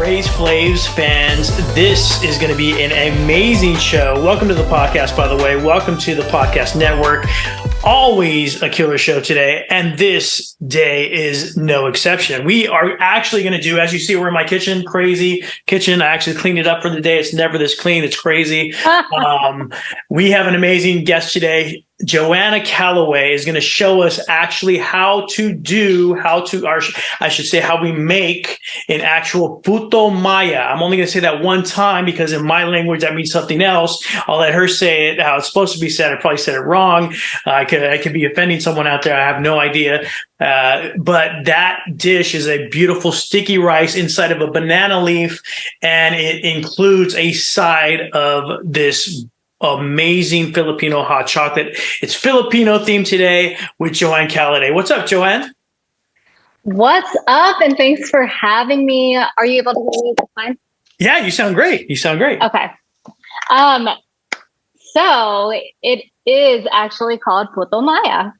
Ray's Flaves fans, this is going to be an amazing show. Welcome to the podcast, by the way. Welcome to the podcast network. Always a killer show today, and this day is no exception. We are actually going to do, as you see, we're in my kitchen, crazy kitchen. I actually cleaned it up for the day. It's never this clean. It's crazy. We have an amazing guest today. Joanna Callaway is going to show us actually how we make an actual Puto Maya. I'm only going to say that one time because in my language that means something else. I'll let her say it how it's supposed to be said. I probably said it wrong. I could be offending someone out there. I have no idea. But that dish is a beautiful sticky rice inside of a banana leaf, and it includes a side of this amazing Filipino hot chocolate. It's Filipino themed today with Joanna Callaway. What's up, Joanne? What's up? And thanks for having me. Are you able to hear me this time? Yeah, you sound great. Okay. So it is actually called Puto Maya.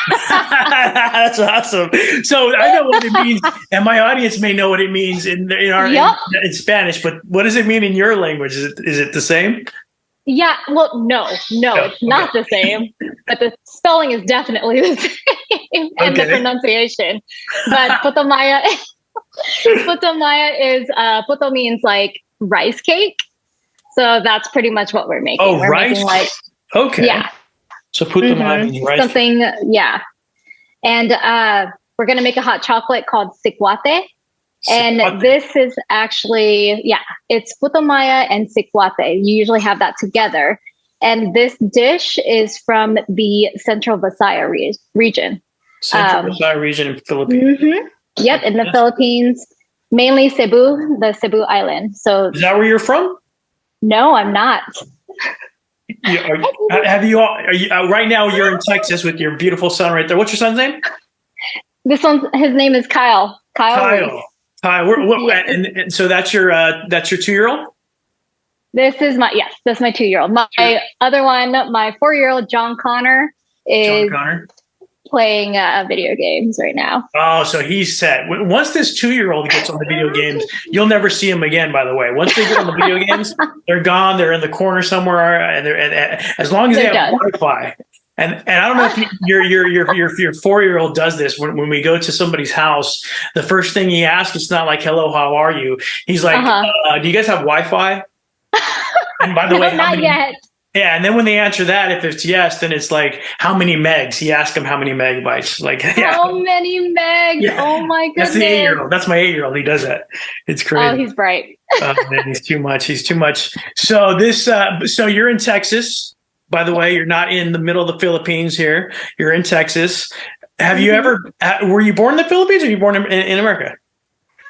That's awesome. So I know what it means, and my audience may know what it means in Spanish. But what does it mean in your language? Is it the same? Yeah. Well, no, it's not the same. But the spelling is definitely the same, and the pronunciation. But Puto Maya, is Puto means like rice cake. So that's pretty much what we're making. Oh, we're rice. Making yeah. So Puto Maya means rice something, cake. Yeah. And we're going to make a hot chocolate called Sikwate. And this is actually, it's Puto Maya and Sikwate. You usually have that together. And this dish is from the Central Visayas region. Central Visayas region in the Philippines. Mm-hmm. Yep, in the Philippines. Mainly Cebu, the Cebu Island. So is that where you're from? No, I'm not. Right now you're in Texas with your beautiful son right there. What's your son's name? His name is Kyle. Kyle. And so that's your 2-year-old? This is my 2-year-old. My other one, my 4-year-old John Connor is playing video games right now. Oh, so he's set. Once this 2-year-old gets on the video games, you'll never see him again, by the way. Once they get on the video games, they're gone. They're in the corner somewhere, and as long as they have Wi-Fi. And I don't know if your 4-year-old does this when we go to somebody's house. The first thing he asks, it's not like, hello, how are you? He's like, do you guys have Wi-Fi? And by the way, not yet. Yeah, and then when they answer that, if it's yes, then it's like, how many megs? He asked him how many megabytes. Like, how many megs? Yeah. Oh my goodness. That's the 8-year-old. That's my 8-year-old. He does that. It's crazy. Oh, he's bright. Man, he's too much. So so you're in Texas. By the way, you're not in the middle of the Philippines here. You're in Texas. Have you were you born in the Philippines or were you born in America?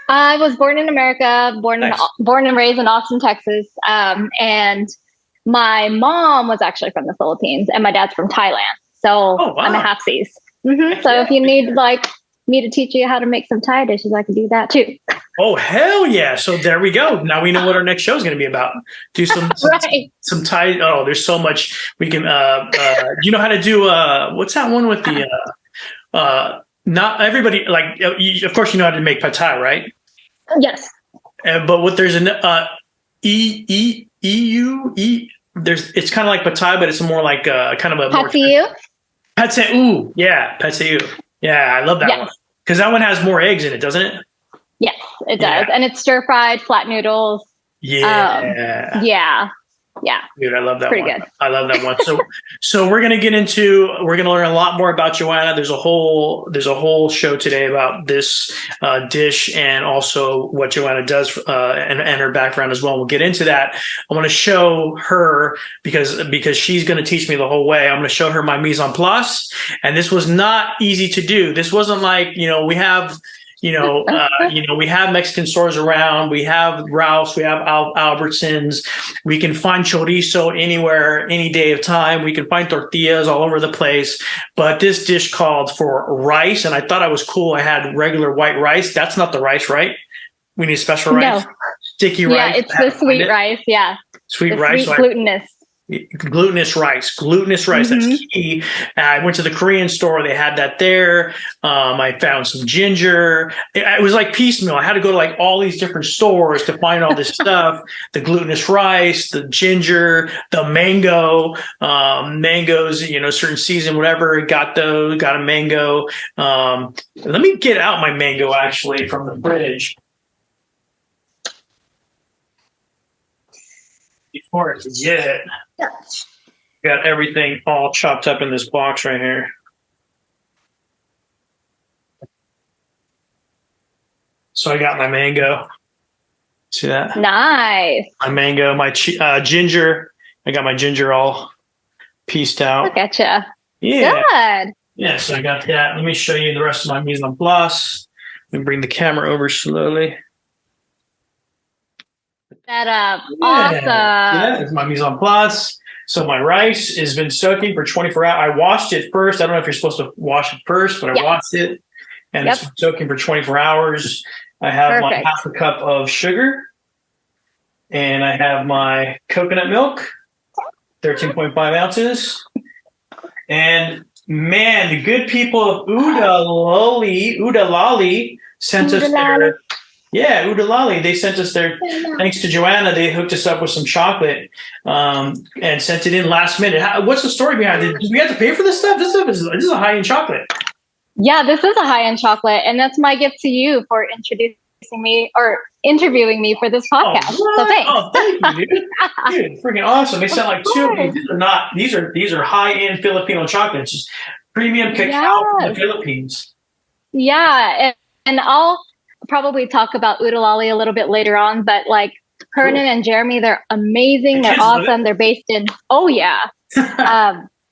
I was born in America, born and raised in Austin, Texas. And my mom was actually from the Philippines and my dad's from Thailand. So I'm a half-seas. Mm-hmm. So if you need me to teach you how to make some Thai dishes, I can do that too. Oh, hell yeah. So there we go. Now we know what our next show is going to be about. Do some Thai. Oh, there's so much we can, you know how to do, what's that one with the, not everybody, like, of course you know how to make pad Thai, right? Yes. But there's an, it's kind of like pad Thai, but it's more like kind of a pad see ew. Pad see ew. Yeah. Pad see ew. Yeah. I love that one. Because that one has more eggs in it, doesn't it? Yes, it does. And it's stir fried, flat noodles. Yeah. Yeah. Dude, I love that Pretty one. Good. I love that one. So we're going to learn a lot more about Joanna. There's a whole show today about this dish and also what Joanna does and her background as well. We'll get into that. I want to show her because she's going to teach me the whole way. I'm going to show her my mise en place. And this was not easy to do. This wasn't like, we have we have Mexican stores around. We have Ralph's. We have Albertsons. We can find chorizo anywhere, any day of time. We can find tortillas all over the place. But this dish called for rice, and I thought I was cool. I had regular white rice. That's not the rice, right? We need special rice. No. Sticky rice. Yeah, it's the sweet rice. Yeah. Sweet rice. Sweet glutinous. Glutinous rice. That's key. I went to the Korean store. They had that there. I found some ginger. It was like piecemeal. I had to go to like all these different stores to find all this stuff. The glutinous rice, the ginger, the mango, mangoes, certain season, whatever. Got a mango. Let me get out my mango actually from the fridge. Before I forget, got everything all chopped up in this box right here. So I got my mango. See that? Nice. My mango, my ginger. I got my ginger all pieced out. Look at you. Yeah. Good. Yeah, so I got that. Let me show you the rest of my mise en place. Let me bring the camera over slowly. That up. Yeah. Awesome. Yeah, it's my mise en place. So my rice has been soaking for 24 hours. I washed it first. I don't know if you're supposed to wash it first, but I washed it, and it's been soaking for 24 hours. I have my half a cup of sugar, and I have my coconut milk, 13.5 ounces. And man, the good people of Udalali sent us their. Yeah, Udalali. They sent us their, thanks to Joanna, they hooked us up with some chocolate and sent it in last minute. What's the story behind it? Did we have to pay for this stuff? This is a high-end chocolate. Yeah, this is a high-end chocolate, and that's my gift to you for introducing me or interviewing me for this podcast. So thanks. Oh, thank you, dude. Dude, freaking awesome. They sent like two of these. These are high-end Filipino chocolates. Just premium cacao from the Philippines. Yeah, and I'll probably talk about Udalali a little bit later on, but like Hernan and Jeremy, they're amazing. They're awesome. They're based in,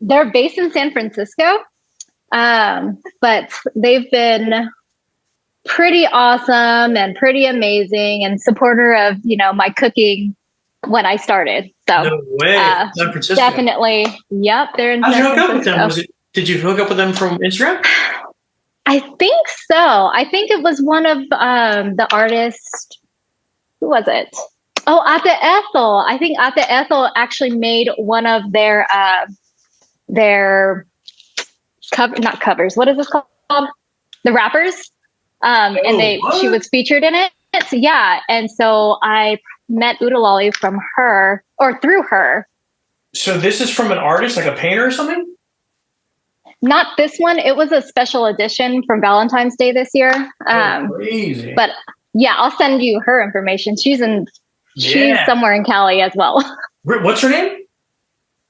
they're based in San Francisco, but they've been pretty awesome and pretty amazing and supporter of, my cooking when I started. So no way. San Francisco. Definitely. Yep. They're in How'd San you hook Francisco. up with them? Did you hook up with them from Instagram? I think so. I think it was one of the artists. Who was it? Oh, Ate Ethel. I think Ate Ethel actually made one of their not covers. What is this called? The wrappers. She was featured in it. So, yeah. And so I met Udalali from her or through her. So this is from an artist, like a painter or something? Not this one. It was a special edition from Valentine's Day this year. Crazy. But yeah, I'll send you her information. She's somewhere in Cali as well. What's her name?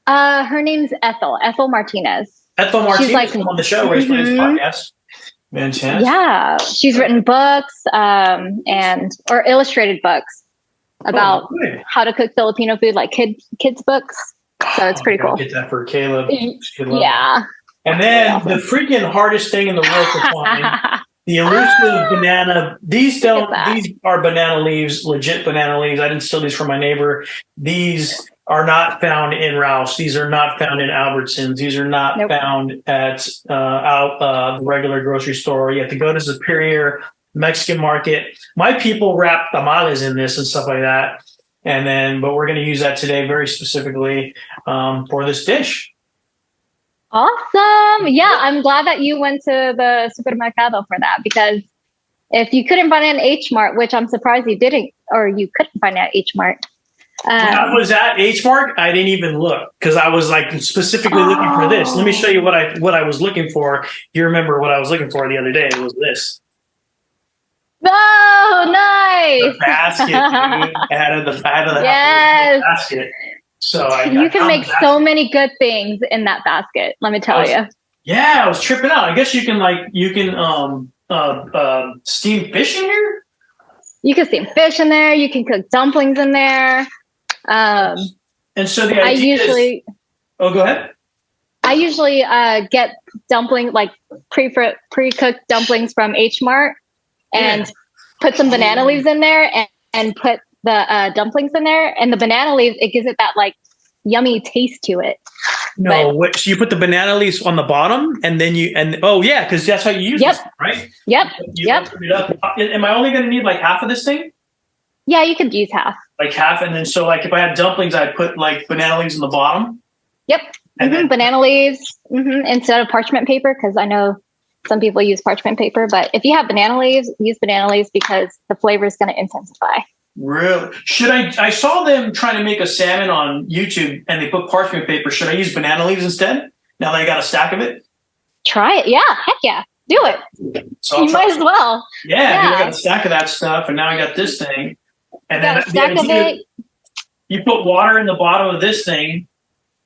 Her name's Ethel Martinez. Ethel Martinez. She's like on the show where he's playing his podcast. Fantastic. Yeah, she's written books or illustrated books about how to cook Filipino food, like kids books. So it's pretty cool. Get that for Caleb. Yeah. And then the freaking hardest thing in the world to find, the elusive banana. These are banana leaves, legit banana leaves. I didn't steal these from my neighbor. These are not found in Ralph's. These are not found in Albertsons. These are not found at the regular grocery store. You have to go to Superior Mexican market. My people wrap tamales in this and stuff like that. But we're going to use that today very specifically for this dish. Awesome. Yeah, I'm glad that you went to the supermercado for that, because if you couldn't find it in H Mart, which I'm surprised you didn't, or you couldn't find it at H Mart. When I was at H Mart, I didn't even look because I was like specifically looking for this. Let me show you what I was looking for. You remember what I was looking for the other day? It was this. Oh, nice! The basket, dude. I had the basket. So you can make so many good things in that basket. Let me tell you. Yeah, I was tripping out. I guess you can steam fish in here. You can steam fish in there. You can cook dumplings in there. And so the idea go ahead. I usually get dumpling, like pre-cooked dumplings from H Mart, and put some banana leaves in there, and put the dumplings in there, and the banana leaves, it gives it that like yummy taste to it. So you put the banana leaves on the bottom, and then because that's how you use it, right? Yep. Open it up. Am I only going to need like half of this thing? Yeah, you could use half. Like half, and then so like if I had dumplings, I'd put like banana leaves in the bottom. Yep. And then, banana leaves instead of parchment paper, because I know some people use parchment paper, but if you have banana leaves, use banana leaves because the flavor is going to intensify. really? Should I saw them trying to make a salmon on YouTube and they put parchment paper. Should I use banana leaves instead? Now that I got a stack of it? Try it. Yeah. Heck yeah. Do it. So You might as well. Yeah, dude, I got a stack of that stuff and now I got this thing. And then Stack of it. You put water in the bottom of this thing.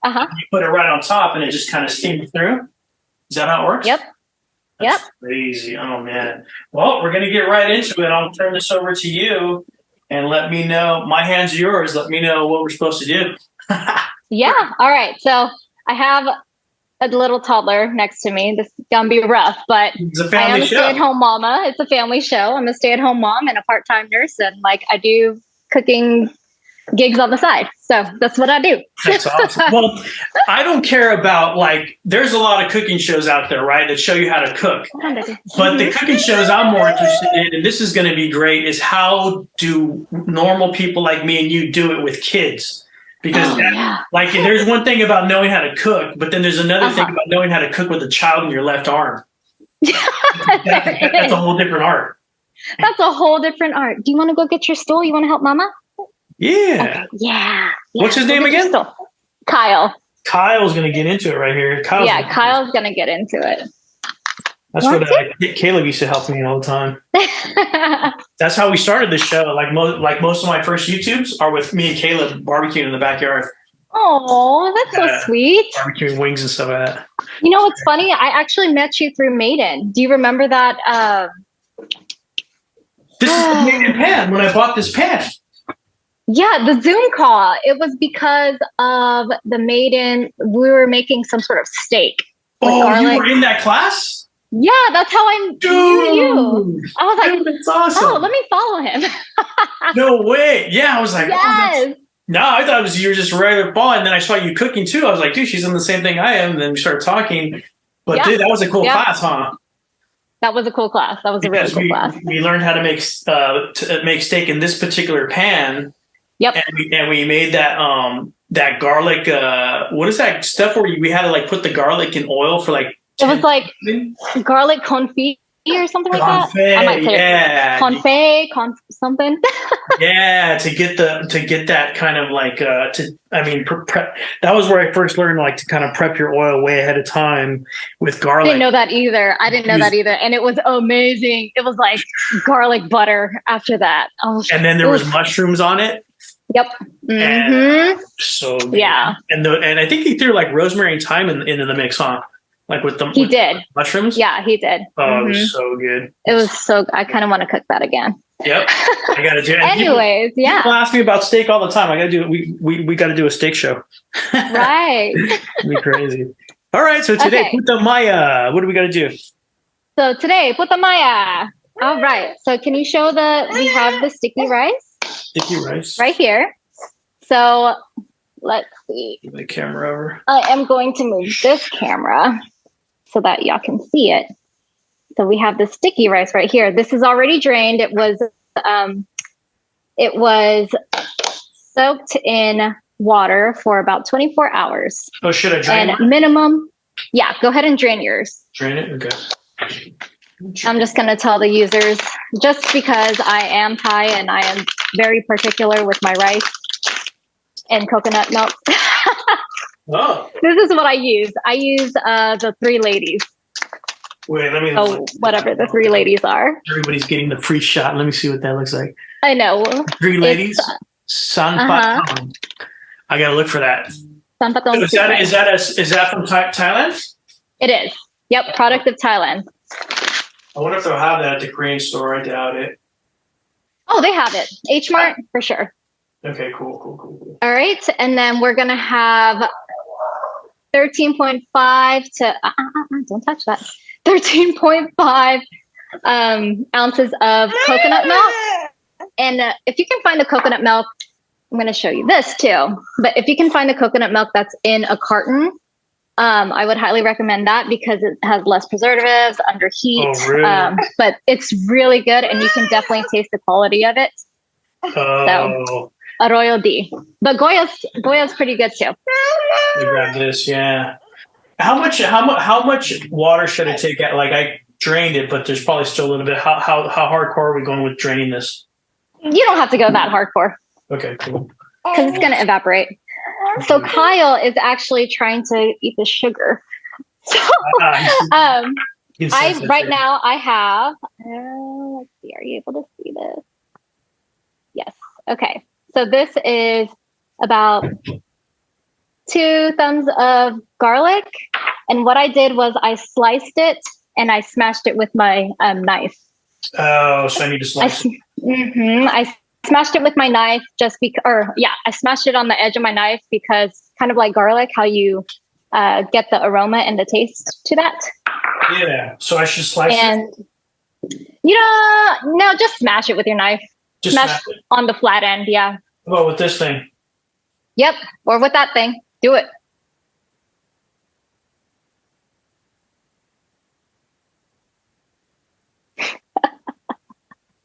Uh-huh. You put it right on top and it just kind of steams through. Is that how it works? Yep. That's crazy. Oh, man. Well, we're going to get right into it. I'll turn this over to you and let me know. My hands are yours. Let me know what we're supposed to do. Yeah. All right. So I have a little toddler next to me. This is going to be rough, but It's a I family am a show. stay-at-home mama. It's a family show. I'm a stay-at-home mom and a part-time nurse, and like I do cooking gigs on the side. So that's what I do. That's awesome. Well, I don't care about like, there's a lot of cooking shows out there, right, that show you how to cook. But the cooking shows I'm more interested in, and this is going to be great, is how do normal people like me and you do it with kids? Because like, there's one thing about knowing how to cook, but then there's another thing about knowing how to cook with a child in your left arm. That's a whole different art. That's a whole different art. Do you want to go get your stool? You want to help Mama? Yeah. Okay. Yeah. What's his name again? Kyle. Kyle's going to get into it right here. Kyle's going to get into it. That's what Caleb used to help me all the time. That's how we started this show. Like most of my first YouTubes are with me and Caleb barbecuing in the backyard. Oh, that's so sweet. Barbecuing wings and stuff like that. You know what's funny? I actually met you through Maiden. Do you remember that? This is the Maiden pan when I bought this pan. Yeah, the Zoom call. It was because of the Maiden. We were making some sort of steak. You were in that class? Yeah, that's how I knew you. I was like, that's awesome. Oh, let me follow him. No way. Yeah, I was like, yes. No, I thought it was you were just a regular ball. And then I saw you cooking too. I was like, dude, she's in the same thing I am. And then we started talking. But dude, that was a cool class, huh? That was a cool class. That was a really cool class. We learned how to make steak in this particular pan. Yep. And we made that garlic. What is that stuff where we had to like put the garlic in oil for like? It was like garlic confit or something like that. I might say confit, something. Yeah, to get that kind of like prep. That was where I first learned like to kind of prep your oil way ahead of time with garlic. I didn't know that either. And it was amazing. It was like garlic butter after that. And then there was mushrooms on it. Yep. Mm-hmm. So good. Yeah. And I think he threw like rosemary and thyme in the mix, huh? Like with he did mushrooms. Yeah, he did. Oh, it was so good. It was so. I kind of want to cook that again. Yep, I got to do it. Anyways, people ask me about steak all the time. I got to do it. We got to do a steak show. Right. It'd be crazy. All right. So today, Puto Maya. What do we got to do? So today, Puto Maya. All right. So can you show we have the sticky rice? Sticky rice. Right here. So let's see. Move the camera over. I am going to move this camera so that y'all can see it. So we have the sticky rice right here. This is already drained. It was soaked in water for about 24 hours. Oh, should I drain it? Minimum. Yeah, go ahead and drain yours. Drain it? Okay. I'm just going to tell the users, just because I am Thai and I am very particular with my rice and coconut milk. Oh. This is what I use. I use the three ladies. Wait, let me. Oh, whatever the three ladies are. Everybody's getting the free shot. Let me see what that looks like. I know. Three ladies. Sanpatong. I gotta look for that. Sanpatong. Is that from Thailand? It is. Yep, product of Thailand. I wonder if they'll have that at the Korean store. I doubt it. Oh, they have it. H Mart for sure. Okay, cool. All right, and then we're gonna have 13.5 to don't touch that. 13.5 ounces of coconut milk. And if you can find the coconut milk, I'm going to show you this too. But if you can find the coconut milk that's in a carton, I would highly recommend that because it has less preservatives under heat. Oh, really? But it's really good, and you can definitely taste the quality of it. Oh, Arroyo D. But Goya's pretty good too. we grab this. Yeah. How much water should I take out? Like I drained it, but there's probably still a little bit. How hardcore are we going with draining this? You don't have to go that hardcore. Okay, cool. Because it's going to evaporate. So Kyle is actually trying to eat the sugar. So right now I have, let's see, are you able to see this? Yes. Okay. So this is about 2 thumbs of garlic. And what I did was I sliced it and I smashed it with my knife. Oh, so I need to slice it. I smashed it with my knife I smashed it on the edge of my knife because kind of like garlic, how you get the aroma and the taste to that. Yeah. So I should slice it? No, just smash it with your knife. Just smash it on the flat end. Yeah. Oh, with this thing. Yep. Or with that thing. Do it.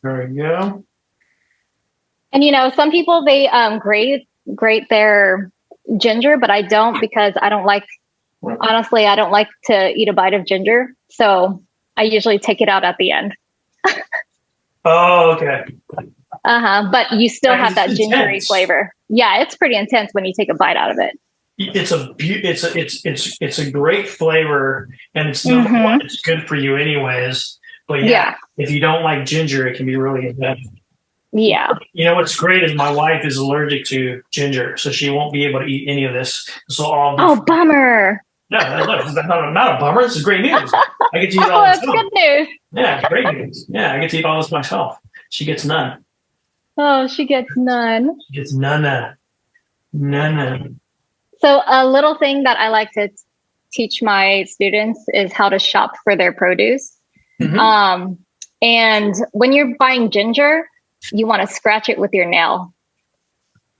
There we go. And some people they grate their ginger, but I don't because I don't like to eat a bite of ginger. So I usually take it out at the end. Oh, okay. But you still have that gingery flavor. Yeah, it's pretty intense when you take a bite out of it. It's a great flavor, and it's good for you anyways. But if you don't like ginger, it can be really intense. Yeah. What's great is my wife is allergic to ginger, so she won't be able to eat any of this. Bummer. No, that's not a bummer. This is great news. I get to eat all this. That's good news. Yeah, it's great news. Yeah, I get to eat all this myself. She gets none. Oh, she gets none. She gets none. So a little thing that I like to teach my students is how to shop for their produce. And when you're buying ginger, you want to scratch it with your nail.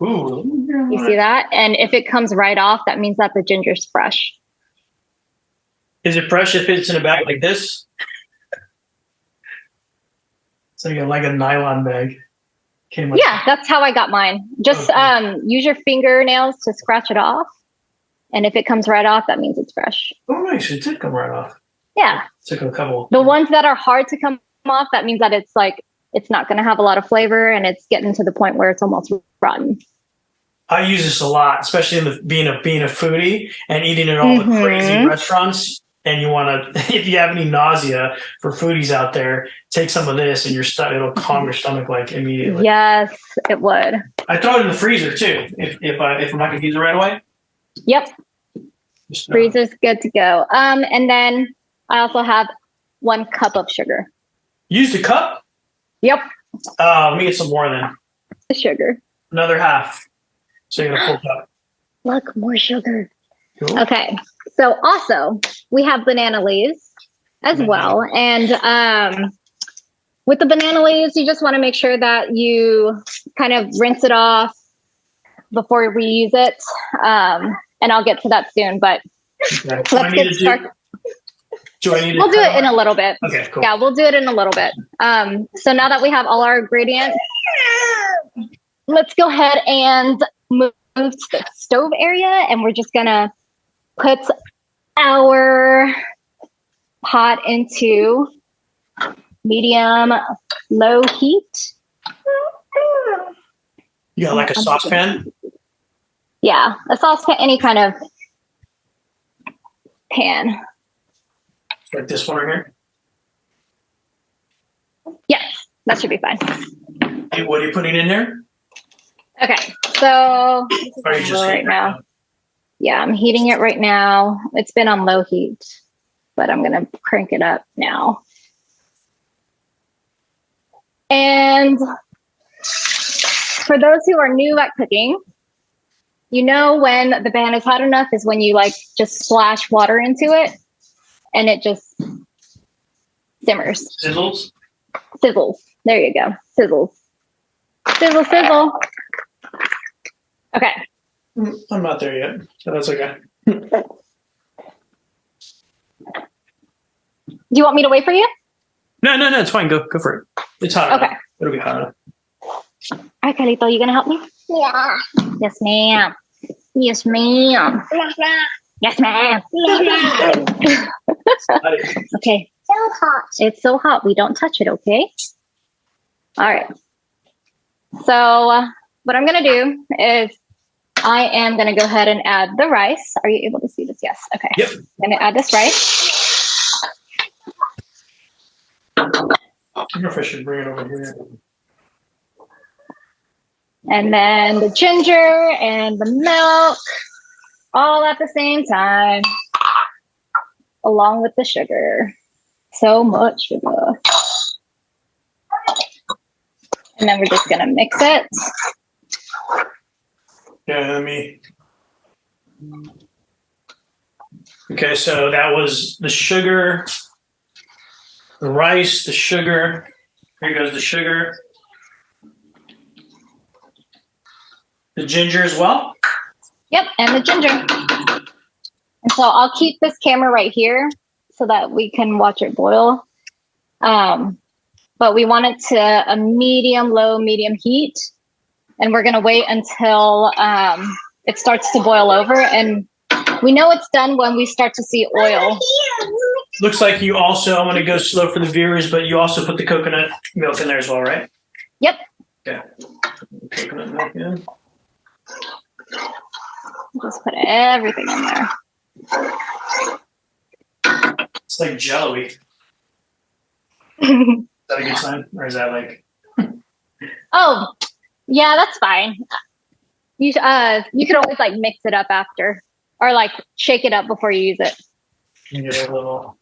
Ooh. You see that? And if it comes right off, that means that the ginger's fresh. Is it fresh if it's in a bag like this? It's like a nylon bag. That's how I got mine. Just use your fingernails to scratch it off. And if it comes right off, that means it's fresh. Oh, nice. It did come right off. Yeah. It took a couple. The ones that are hard to come off, that means that it's not going to have a lot of flavor and it's getting to the point where it's almost rotten. I use this a lot, especially in being a foodie and eating at all the crazy restaurants. And you want to, if you have any nausea for foodies out there, take some of this and it'll calm your stomach like immediately. Yes, it would. I throw it in the freezer too, if I'm not going to use it right away. Yep. Freezer's good to go. And then I also have 1 cup of sugar. Use the cup? Yep. Let me get some more then. The sugar. Another half. So you're going to full cup. Look, more sugar. Cool. Okay. So also we have banana leaves as well. And with the banana leaves, you just want to make sure that you kind of rinse it off before we use it. And I'll get to that soon, but let's get started. We'll do it in a little bit. Okay, cool. Yeah, we'll do it in a little bit. So now that we have all our ingredients, let's go ahead and move to the stove area, and we're just gonna put our pot into medium low heat. You got like a saucepan? Yeah, a saucepan, any kind of pan. Like this one right here? Yes, that should be fine. Hey, what are you putting in there? Okay, so right now. Yeah, I'm heating it right now. It's been on low heat, but I'm going to crank it up now. And for those who are new at cooking, when the pan is hot enough is when you just splash water into it and it just simmers. Sizzles? Sizzles. There you go. Sizzles. Sizzle, sizzle. Okay. I'm not there yet, so that's okay. Do you want me to wait for you? No, it's fine. Go for it. It's hot enough. Okay. It'll be hot enough. All right, Carlito, you gonna help me? Yeah. Yes, ma'am. Yes, ma'am. Yes, ma'am. Okay. So hot. It's so hot. We don't touch it, okay? All right. So what I'm going to do is I am going to go ahead and add the rice. Are you able to see this? Yes. Okay. Yep. I'm going to add this rice. I don't know if I should bring it over here. And then the ginger and the milk all at the same time, along with the sugar. So much sugar. And then we're just going to mix it. Yeah, let me. Okay, so that was the sugar, the rice, the sugar. Here goes the sugar. The ginger as well? Yep, and the ginger. And so I'll keep this camera right here so that we can watch it boil. But we want it to a medium, low, medium heat. And we're going to wait until it starts to boil over. And we know it's done when we start to see oil. Looks like you also, I'm going to go slow for the viewers, but you also put the coconut milk in there as well, right? Yep. Yeah. Coconut milk in. Just put everything in there. It's like jello-y. Is that a good sign? Or is that like... Oh, yeah, that's fine. You could always like mix it up after, or like shake it up before you use it. You get a little...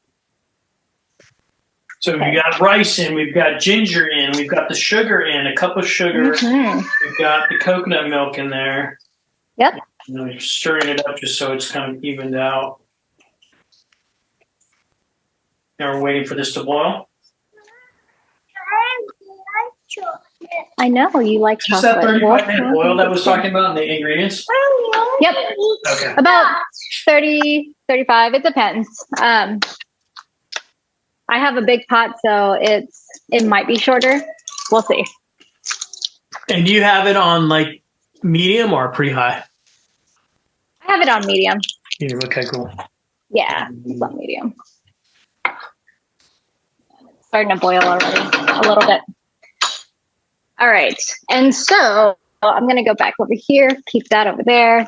So we got rice in, we've got ginger in, we've got the sugar in, a cup of sugar. Mm-hmm. We've got the coconut milk in there. Yep. And we're stirring it up just so it's kind of evened out. Now we're waiting for this to boil. I know you like Just chocolate. that 35-minute boil that was talking about in the ingredients? Yep. Okay. About 30, 35. It depends. I have a big pot, so it might be shorter. We'll see. And do you have it on like medium or pretty high? I have it on medium. Medium. Okay, cool. Yeah, it's on medium. It's starting to boil already a little bit. All right. And so I'm going to go back over here, keep that over there.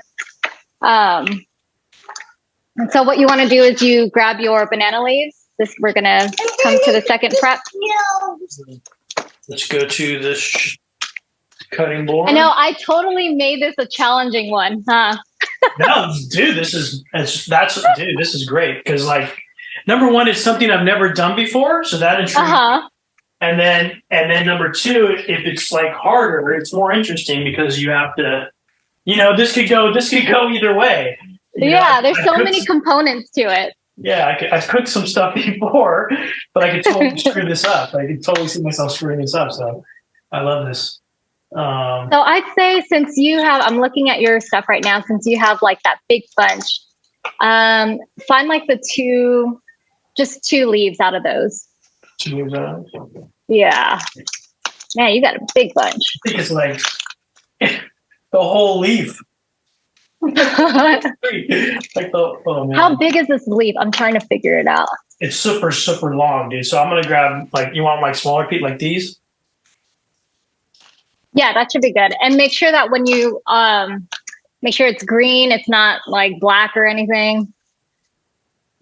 And so what you want to do is you grab your banana leaves. We're going to come to the second prep. Let's go to this cutting board. I know, I totally made this a challenging one, huh? No, dude, this is great because like number one, it's something I've never done before, so that intrigues me. And then number two, if it's like harder, it's more interesting because you have to, this could go either way. There's so many components to it. Yeah, I've cooked some stuff before, but I could totally screw this up. I could totally see myself screwing this up. So I love this. So I'd say since you have, I'm looking at your stuff right now, since you have like that big bunch, find like just two leaves out of those. 2 leaves out? Okay. Yeah. Man, you got a big bunch. I think it's like the whole leaf. How big is this leaf? I'm trying to figure it out. It's super, super long, dude. So I'm going to grab, like, you want like smaller pieces like these? Yeah, that should be good. And make sure that when you, make sure it's green, it's not like black or anything.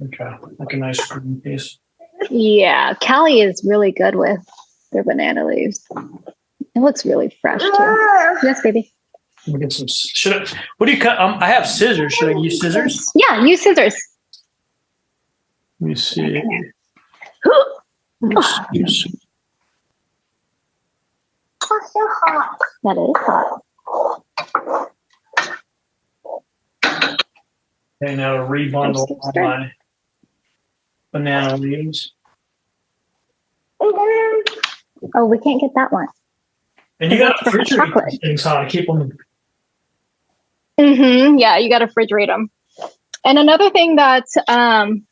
Okay, like a nice green piece. Yeah, Callie is really good with their banana leaves. It looks really fresh too. Yes, baby. We'll get some. What do you cut? I have scissors. Should I use scissors? Yeah, use scissors. Let me see. It's so hot. That is hot. Okay, now to rebundle all my banana leaves. Oh, we can't get that one. And you got to refrigerate these things, huh? To keep them. Yeah, you got to refrigerate them. And another thing that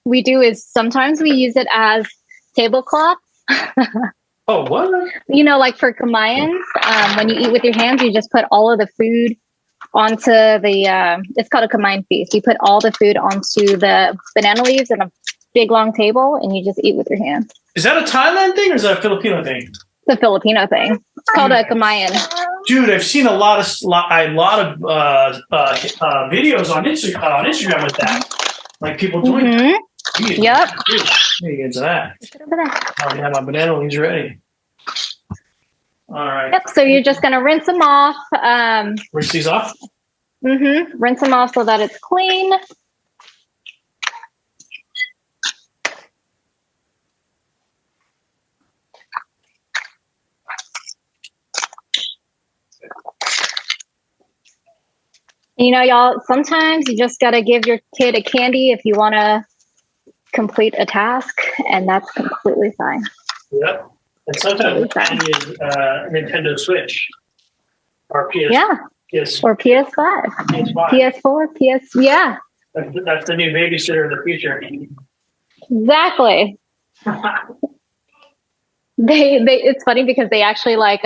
we do is sometimes we use it as tablecloth. Oh, what? You know, like for Kamayans, when you eat with your hands, you just put all of the food onto the, it's called a Kamayan feast. You put all the food onto the banana leaves in a big long table and you just eat with your hands. Is that a Thailand thing or is that a Filipino thing? It's a Filipino thing. It's called a Kamayan. Dude, I've seen a lot of videos on Instagram with that. Like people doing that. Yep. Let me get into that. Over there. I already have my banana leaves ready. All right. Yep. So you're just going to rinse them off. Rinse these off? Rinse them off so that it's clean. You know, y'all, sometimes you just got to give your kid a candy if you want to complete a task, and that's completely fine. Yep. And sometimes candy is Nintendo Switch or PS. Or PS5. PS4, yeah. That's the new babysitter of the future. Exactly. It's funny because they actually like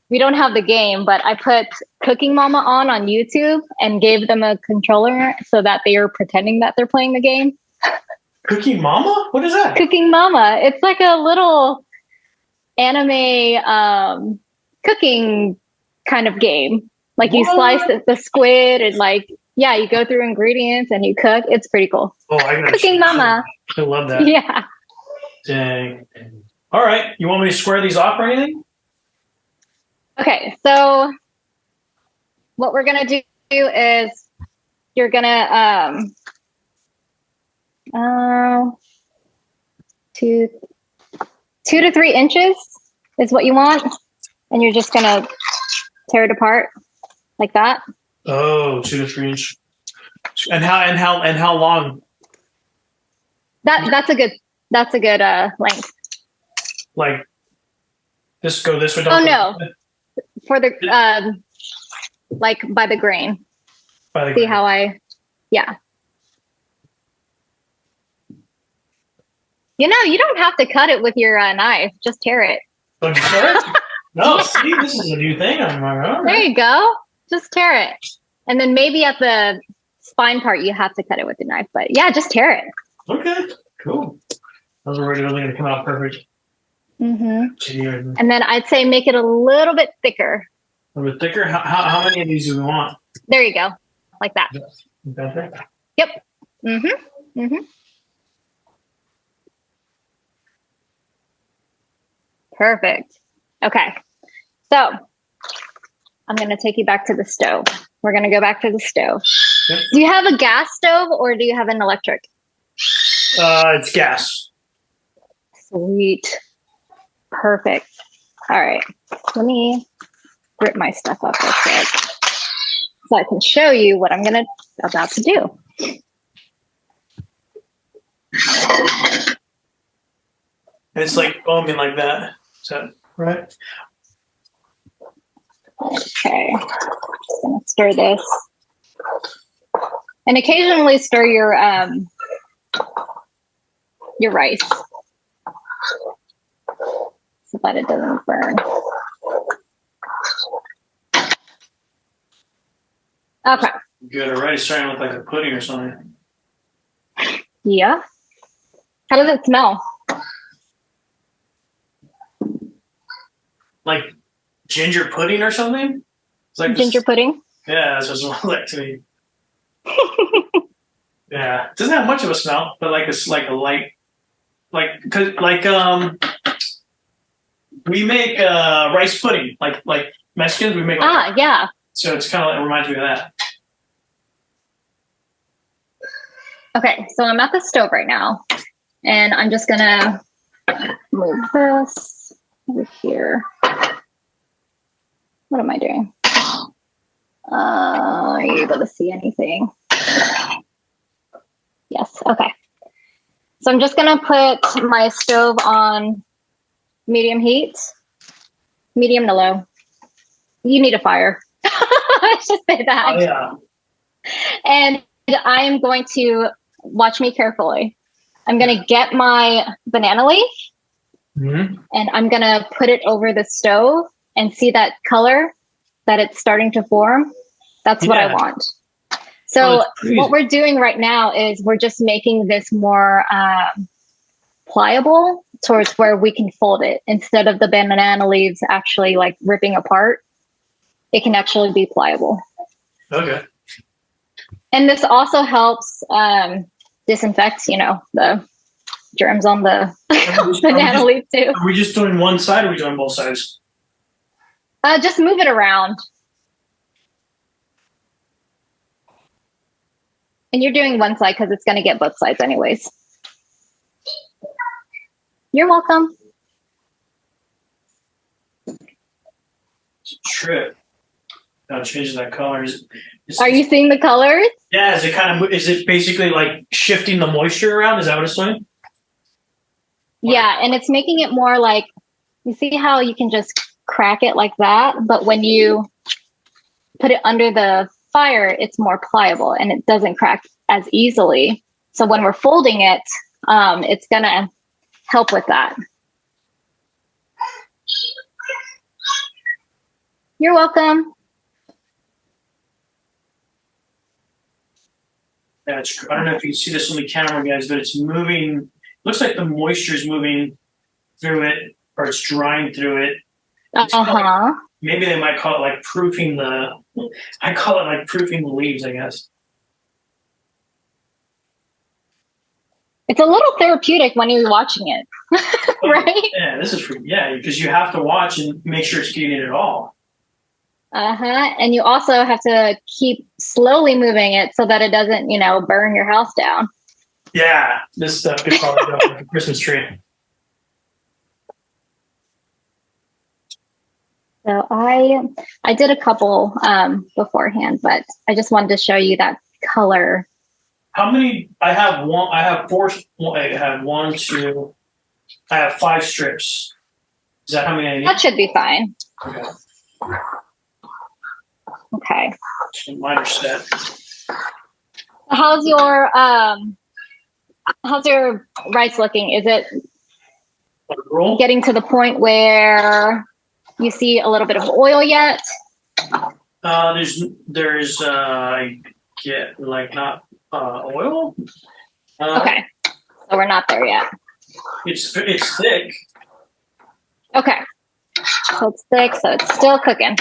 we don't have the game, but I put Cooking Mama on YouTube and gave them a controller so that they are pretending that they're playing the game. Cooking Mama? What is that? Cooking Mama. It's like a little anime cooking kind of game. Like you slice the squid and you go through ingredients and you cook. It's pretty cool. Oh, I got Cooking Mama. I love that. Yeah. Dang. All right. You want me to square these off or anything? Okay, so what we're gonna do is you're gonna 2 to 3 inches is what you want, and you're just gonna tear it apart like that. Oh, 2 to 3 inch. And how long? That's a good length. Like this go this way? Oh no. For the by the grain. See how yeah. You know, you don't have to cut it with your knife. Just tear it. Oh, you tear it? No, see, this is a new thing. I'm like, all right. There you go. Just tear it. And then maybe at the spine part, you have to cut it with the knife. But yeah, just tear it. Okay, cool. Those are really going to come out perfect. And then I'd say make it a little bit thicker. A little bit thicker? How many of these do we want? There you go. Like that. Okay. Yep. Perfect. Okay. So I'm going to take you back to the stove. We're going to go back to the stove. Yep. Do you have a gas stove or do you have an electric? It's gas. Sweet. Perfect. All right. Let me grip my stuff up real quick so I can show you what I'm about to do. And it's like foaming like that. Is that right? Okay. Just gonna stir this. And occasionally stir your rice so that it doesn't burn. Okay. Good. Already starting to look like a pudding or something. Yeah. How does it smell? Like ginger pudding or something? It's like ginger pudding? Yeah, that's what it smells like to me. Yeah. It doesn't have much of a smell, but it's like a light, we make rice pudding, like Mexicans, we make yeah. So it's kind of it reminds me of that. Okay, so I'm at the stove right now, and I'm just gonna move this over here. What am I doing? Are you able to see anything? Yes, okay. So I'm just gonna put my stove on medium heat, medium to low. You need a fire. I should say that. Oh, yeah. And I am going to watch me carefully. I'm going to get my banana leaf Mhm. And I'm going to put it over the stove and see that color that it's starting to form. That's what I Yeah. want. Oh, So that's crazy. what we're doing right now is we're just making this more pliable towards where we can fold it instead of the banana leaves actually like ripping apart. It can actually be pliable. Okay. And this also helps disinfect, the germs on the banana leaf too. Are we just doing one side or are we doing both sides? Just move it around. And you're doing one side because it's going to get both sides anyways. You're welcome. It's a trip. Now changes that color. Are you seeing the colors? Yeah, is it basically like shifting the moisture around? Is that what it's doing? Yeah, and it's making it more like, you see how you can just crack it like that, but when you put it under the fire, it's more pliable and it doesn't crack as easily. So when we're folding it, it's gonna help with that. You're welcome. Yeah, I don't know if you can see this on the camera, guys, but it's moving. Looks like the moisture is moving through it, or it's drying through it. Maybe they might call it like proofing the. I call it like proofing the leaves, I guess. It's a little therapeutic when you're watching it, right? Yeah, because you have to watch and make sure it's getting it all. And you also have to keep slowly moving it so that it doesn't, burn your house down. Yeah, this stuff could probably go like a Christmas tree. So I did a couple beforehand, but I just wanted to show you that color. How many? I have one. I have four. I have one, two. I have 5 strips. Is that how many I need? That should be fine. Okay. Okay. So mine are set. How's your rice looking? Is it getting to the point where you see a little bit of oil yet? There's I get like not oil. Okay, so we're not there yet. It's thick. Okay, so it's thick, so it's still cooking.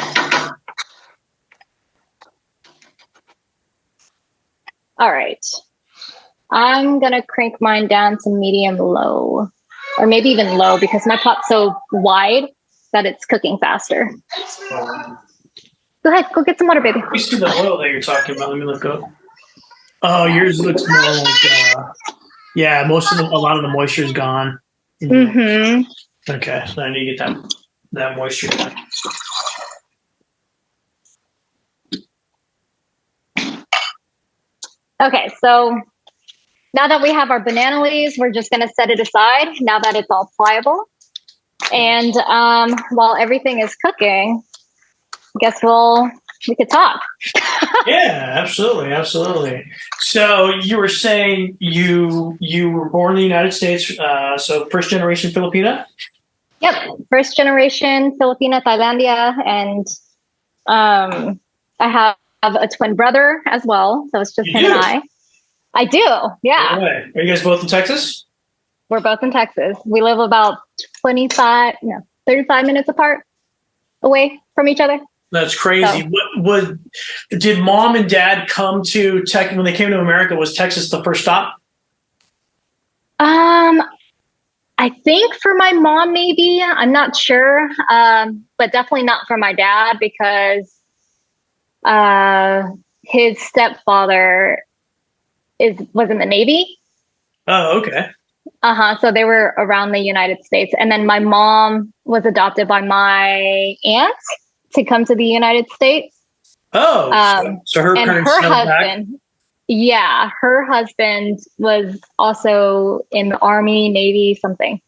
All right, I'm gonna crank mine down to medium low, or maybe even low because my pot's so wide that it's cooking faster. Go ahead, go get some water, baby. Let me see the oil that you're talking about. Let me look up. Oh, yours looks more like yeah. A lot of the moisture is gone. Mm-hmm. Okay, so I need to get that moisture. Okay, so now that we have our banana leaves, we're just going to set it aside now that it's all pliable. And while everything is cooking, I guess we could talk. Yeah, absolutely. So you were saying you were born in the United States, so first generation Filipina? Yep, first generation Filipina, Thailandia, and I have a twin brother as well, so it's just him and I. I do, yeah. Right. Are you guys both in Texas? We're both in Texas. We live about 35 minutes apart away from each other. That's crazy. So, did mom and dad come to Texas when they came to America? Was Texas the first stop? I think for my mom, maybe. I'm not sure, but definitely not for my dad because his stepfather was in the Navy. Oh, okay. So they were around the United States, and then my mom was adopted by my aunt to come to the United States. Oh, so her parents her husband. Back? Yeah, her husband was also in the Army, Navy, something.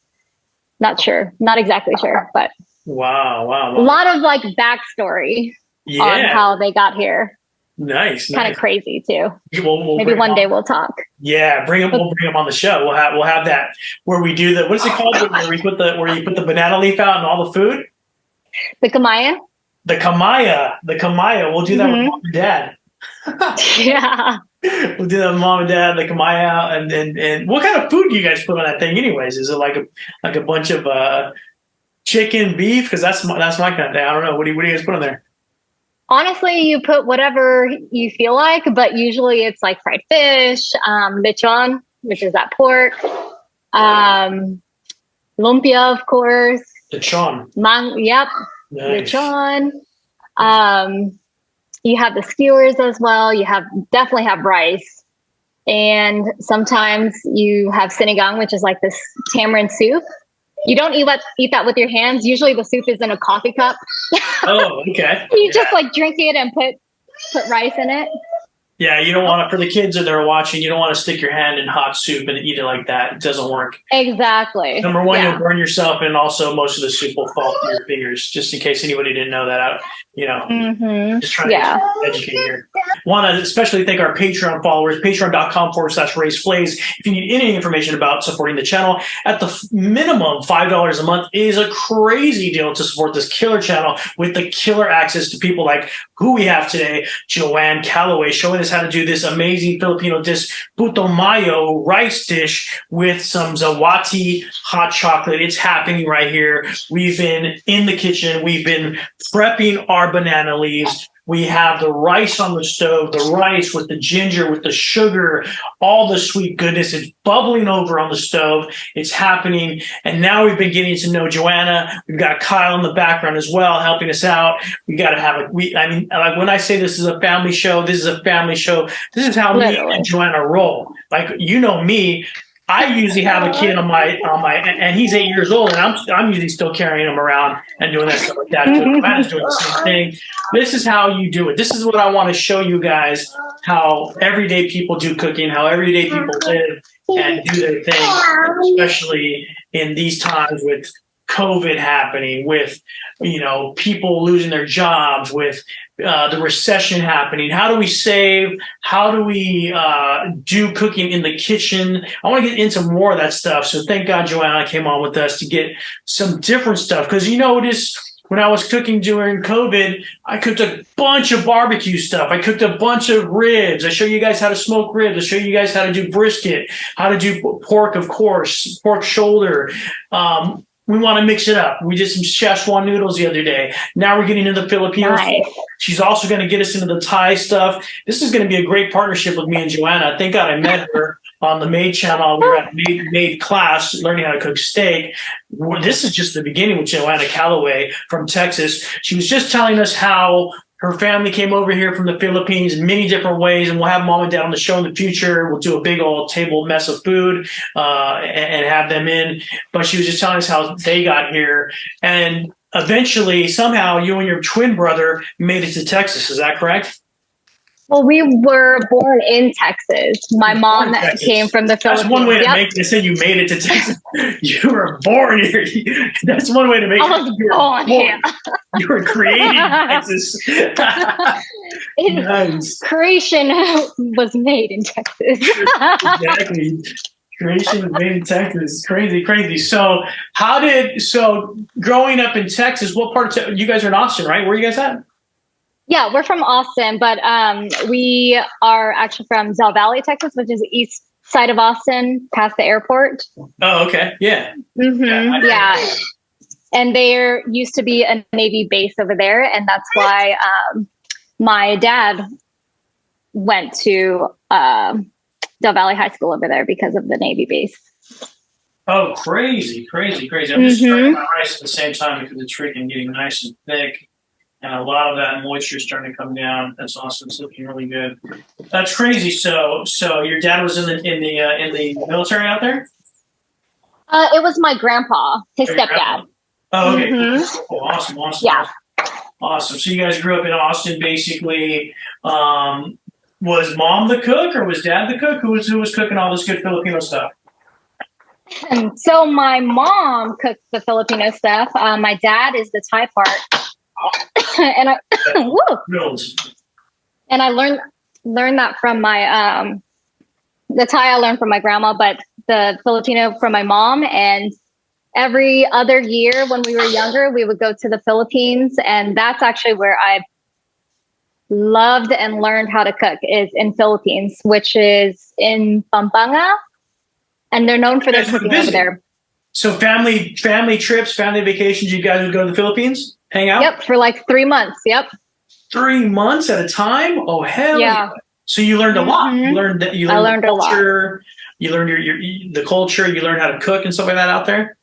Not sure, not exactly sure, but wow. A lot of like backstory on how they got here. Nice, Kind nice. of crazy too. We'll Maybe one day we'll talk. Yeah, bring them. We'll bring them on the show. We'll have that where we do the what is it called where you put the banana leaf out and all the food. The Kamaya. The kamaya. We'll do that with mom and dad. Yeah. We'll do that with mom and dad. The kamaya out and what kind of food do you guys put on that thing? Anyways, is it like a bunch of chicken, beef? Because that's my kind of thing. I don't know. What do you guys put on there? Honestly, you put whatever you feel like, but usually it's like fried fish, lechon, which is that pork, lumpia, of course. Lechon. Yep. Nice. Lechon. You have the skewers as well. You definitely have rice. And sometimes you have sinigang, which is like this tamarind soup. You don't eat that with your hands. Usually the soup is in a coffee cup. Oh, okay. You just like drink it and put rice in it. Yeah, you don't want to, for the kids that are watching, you don't want to stick your hand in hot soup and eat it like that. It doesn't work. Exactly. Number one, you'll burn yourself, and also most of the soup will fall through your fingers, just in case anybody didn't know that. Just trying to educate here. Want to especially thank our Patreon followers, patreon.com/raiseflays. If you need any information about supporting the channel, at the minimum, $5 a month is a crazy deal to support this killer channel with the killer access to people like who we have today, Joanna Callaway, showing us how to do this amazing Filipino dish, Puto Maya rice dish with some Sikwate hot chocolate. It's happening right here. We've been in the kitchen. We've been prepping our banana leaves. We have the rice on the stove, the rice with the ginger, with the sugar, all the sweet goodness. It's bubbling over on the stove. It's happening. And now we've been getting to know Joanna. We've got Kyle in the background as well, helping us out. We got to have like when I say this is a family show, this is a family show. This is how me and Joanna roll. Like, you know me. I usually have a kid on my, and he's 8 years old, and I'm usually still carrying him around and doing that stuff like that. Joanna's doing the same thing. This is how you do it. This is what I want to show you guys, how everyday people do cooking, how everyday people live and do their thing, especially in these times with COVID happening, with people losing their jobs, with the recession happening. How do we save? How do we do cooking in the kitchen? I want to get into more of that stuff. So thank God Joanna came on with us to get some different stuff. Because when I was cooking during COVID, I cooked a bunch of barbecue stuff. I cooked a bunch of ribs. I show you guys how to smoke ribs. I show you guys how to do brisket, how to do pork, of course, pork shoulder. We want to mix it up. We did some Szechuan noodles the other day. Now we're getting into the Filipino stuff. She's also going to get us into the Thai stuff. This is going to be a great partnership with me and Joanna. Thank God I met her on the Maid channel. We were at Maid class learning how to cook steak. This is just the beginning with Joanna Callaway from Texas. She was just telling us how her family came over here from the Philippines in many different ways, and we'll have mom and dad on the show in the future. We'll do a big old table mess of food and have them in. But she was just telling us how they got here. And eventually, somehow, you and your twin brother made it to Texas. Is that correct? Well, we were born in Texas. My mom came from the Philippines. That's one way to make it. Say you made it to Texas. You were born here. That's one way to make it. I was born here. You were created in Texas. Nice. Creation was made in Texas. Exactly. Creation was made in Texas. Crazy, crazy. So growing up in Texas, what part of you guys are in Austin, right? Where are you guys at? Yeah, we're from Austin, but we are actually from Del Valle, Texas, which is the east side of Austin, past the airport. Oh, okay. Yeah. Mm-hmm. Yeah. And there used to be a Navy base over there, and that's why my dad went to Del Valle High School over there because of the Navy base. Oh, crazy, crazy, crazy. I'm just stirring my rice at the same time because it's freaking getting nice and thick. And a lot of that moisture is starting to come down. That's awesome. It's looking really good. That's crazy. So your dad was in the military out there? It was my grandpa, his stepdad. Oh, okay. Cool. Awesome. Yeah. Awesome. So you guys grew up in Austin, basically. Was mom the cook or was dad the cook? Who was cooking all this good Filipino stuff? So my mom cooks the Filipino stuff. My dad is the Thai part. And I learned that from my the Thai I learned from my grandma, but the Filipino from my mom. And every other year when we were younger, we would go to the Philippines, and that's actually where I loved and learned how to cook, is in Philippines, which is in Pampanga, and they're known for their cooking over there. So family trips, family vacations, you guys would go to the Philippines, hang out? Yep, for like 3 months. Yep. 3 months at a time? Oh, hell yeah. So you learned a lot. You learned that. I learned the culture. A lot. You learned the culture. You learned how to cook and stuff like that out there.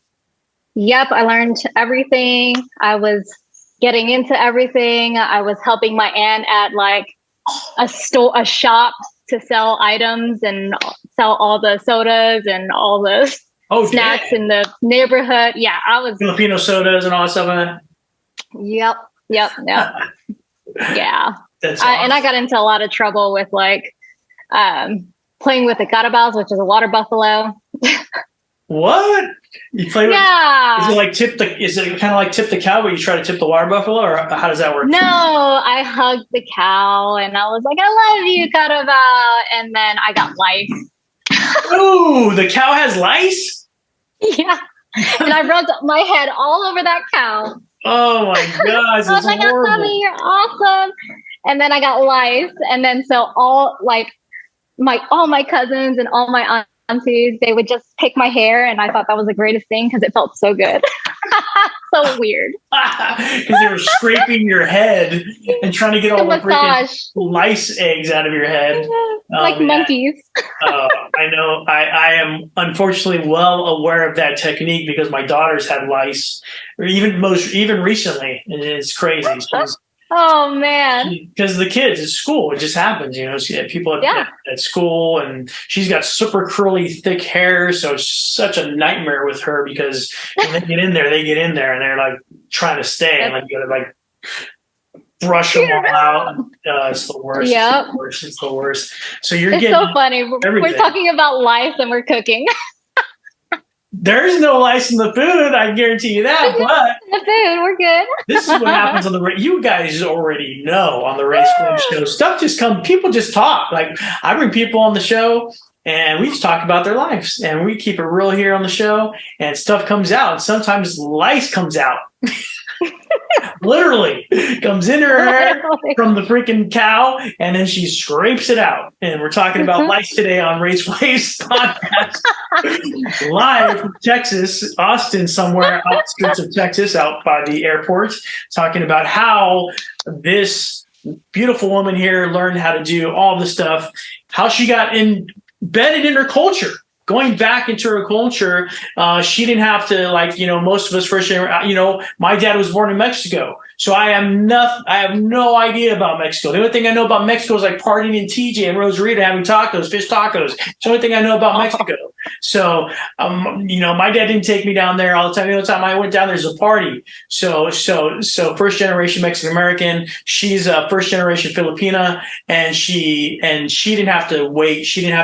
Yep, I learned everything. I was getting into everything. I was helping my aunt at like a shop to sell items and sell all the sodas and all the snacks in the neighborhood. Yeah, I was Filipino sodas and all that stuff. Yep. Yeah. That's awesome. And I got into a lot of trouble with like playing with the carabaos, which is a water buffalo. What? You play with? Yeah. Is it kind of like tip the cow, but you try to tip the water buffalo, or how does that work? No, I hugged the cow and I was like, I love you, carabao. And then I got lice. Ooh, the cow has lice? Yeah. And I rubbed my head all over that cow. Oh my gosh. I was like, Mommy, you're awesome. And then I got lice. And then so all my cousins and all my aunties, they would just pick my hair, and I thought that was the greatest thing because it felt so good. So weird. Because they were scraping your head and trying to get all the freaking lice eggs out of your head. Like monkeys. I know. I am unfortunately well aware of that technique because my daughter's had lice, or even recently, and it's crazy. Oh man! Because the kids at school, it just happens. People at school, and she's got super curly, thick hair, so it's such a nightmare with her because when they get in there, and they're like trying to stay, and like you gotta like brush them all out. It's the worst. Yep. It's the worst. So it's so funny. We're talking about life and we're cooking. There's no lice in the food, I guarantee you that. But the food, we're good. This is what happens on you guys already know on the Race Flame Show. Stuff just comes, people just talk. Like I bring people on the show and we just talk about their lives and we keep it real here on the show and stuff comes out. And sometimes lice comes out. Literally comes in her hair from the freaking cow and then she scrapes it out. And we're talking about lice today on Race Flames podcast. Live from Texas, Austin, somewhere outskirts of Texas, out by the airport, talking about how this beautiful woman here learned how to do all the stuff, how she got embedded in her culture. Going back into her culture, she didn't have to most of us first. My dad was born in Mexico, so I have no idea about Mexico. The only thing I know about Mexico is like partying in TJ and Rosarita having tacos, fish tacos. It's the only thing I know about Mexico. So, my dad didn't take me down there all the time. The only time I went down there's a party. So first generation Mexican American. She's a first generation Filipina, and she didn't have to wait. She didn't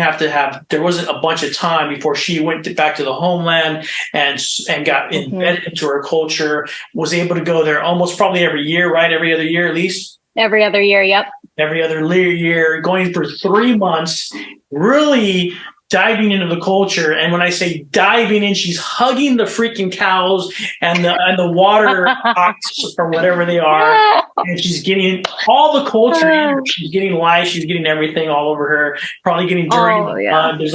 have to have. There wasn't a bunch of time before she went back to the homeland and got embedded into her culture. Was able to go there almost probably every year, right? Every other year at least. Every other year, yep. Every other year, going for 3 months, really diving into the culture. And when I say diving in, she's hugging the freaking cows and the water ox or whatever they are. And she's getting all the culture in. She's getting lice. She's getting everything all over her. Probably getting dirty. There's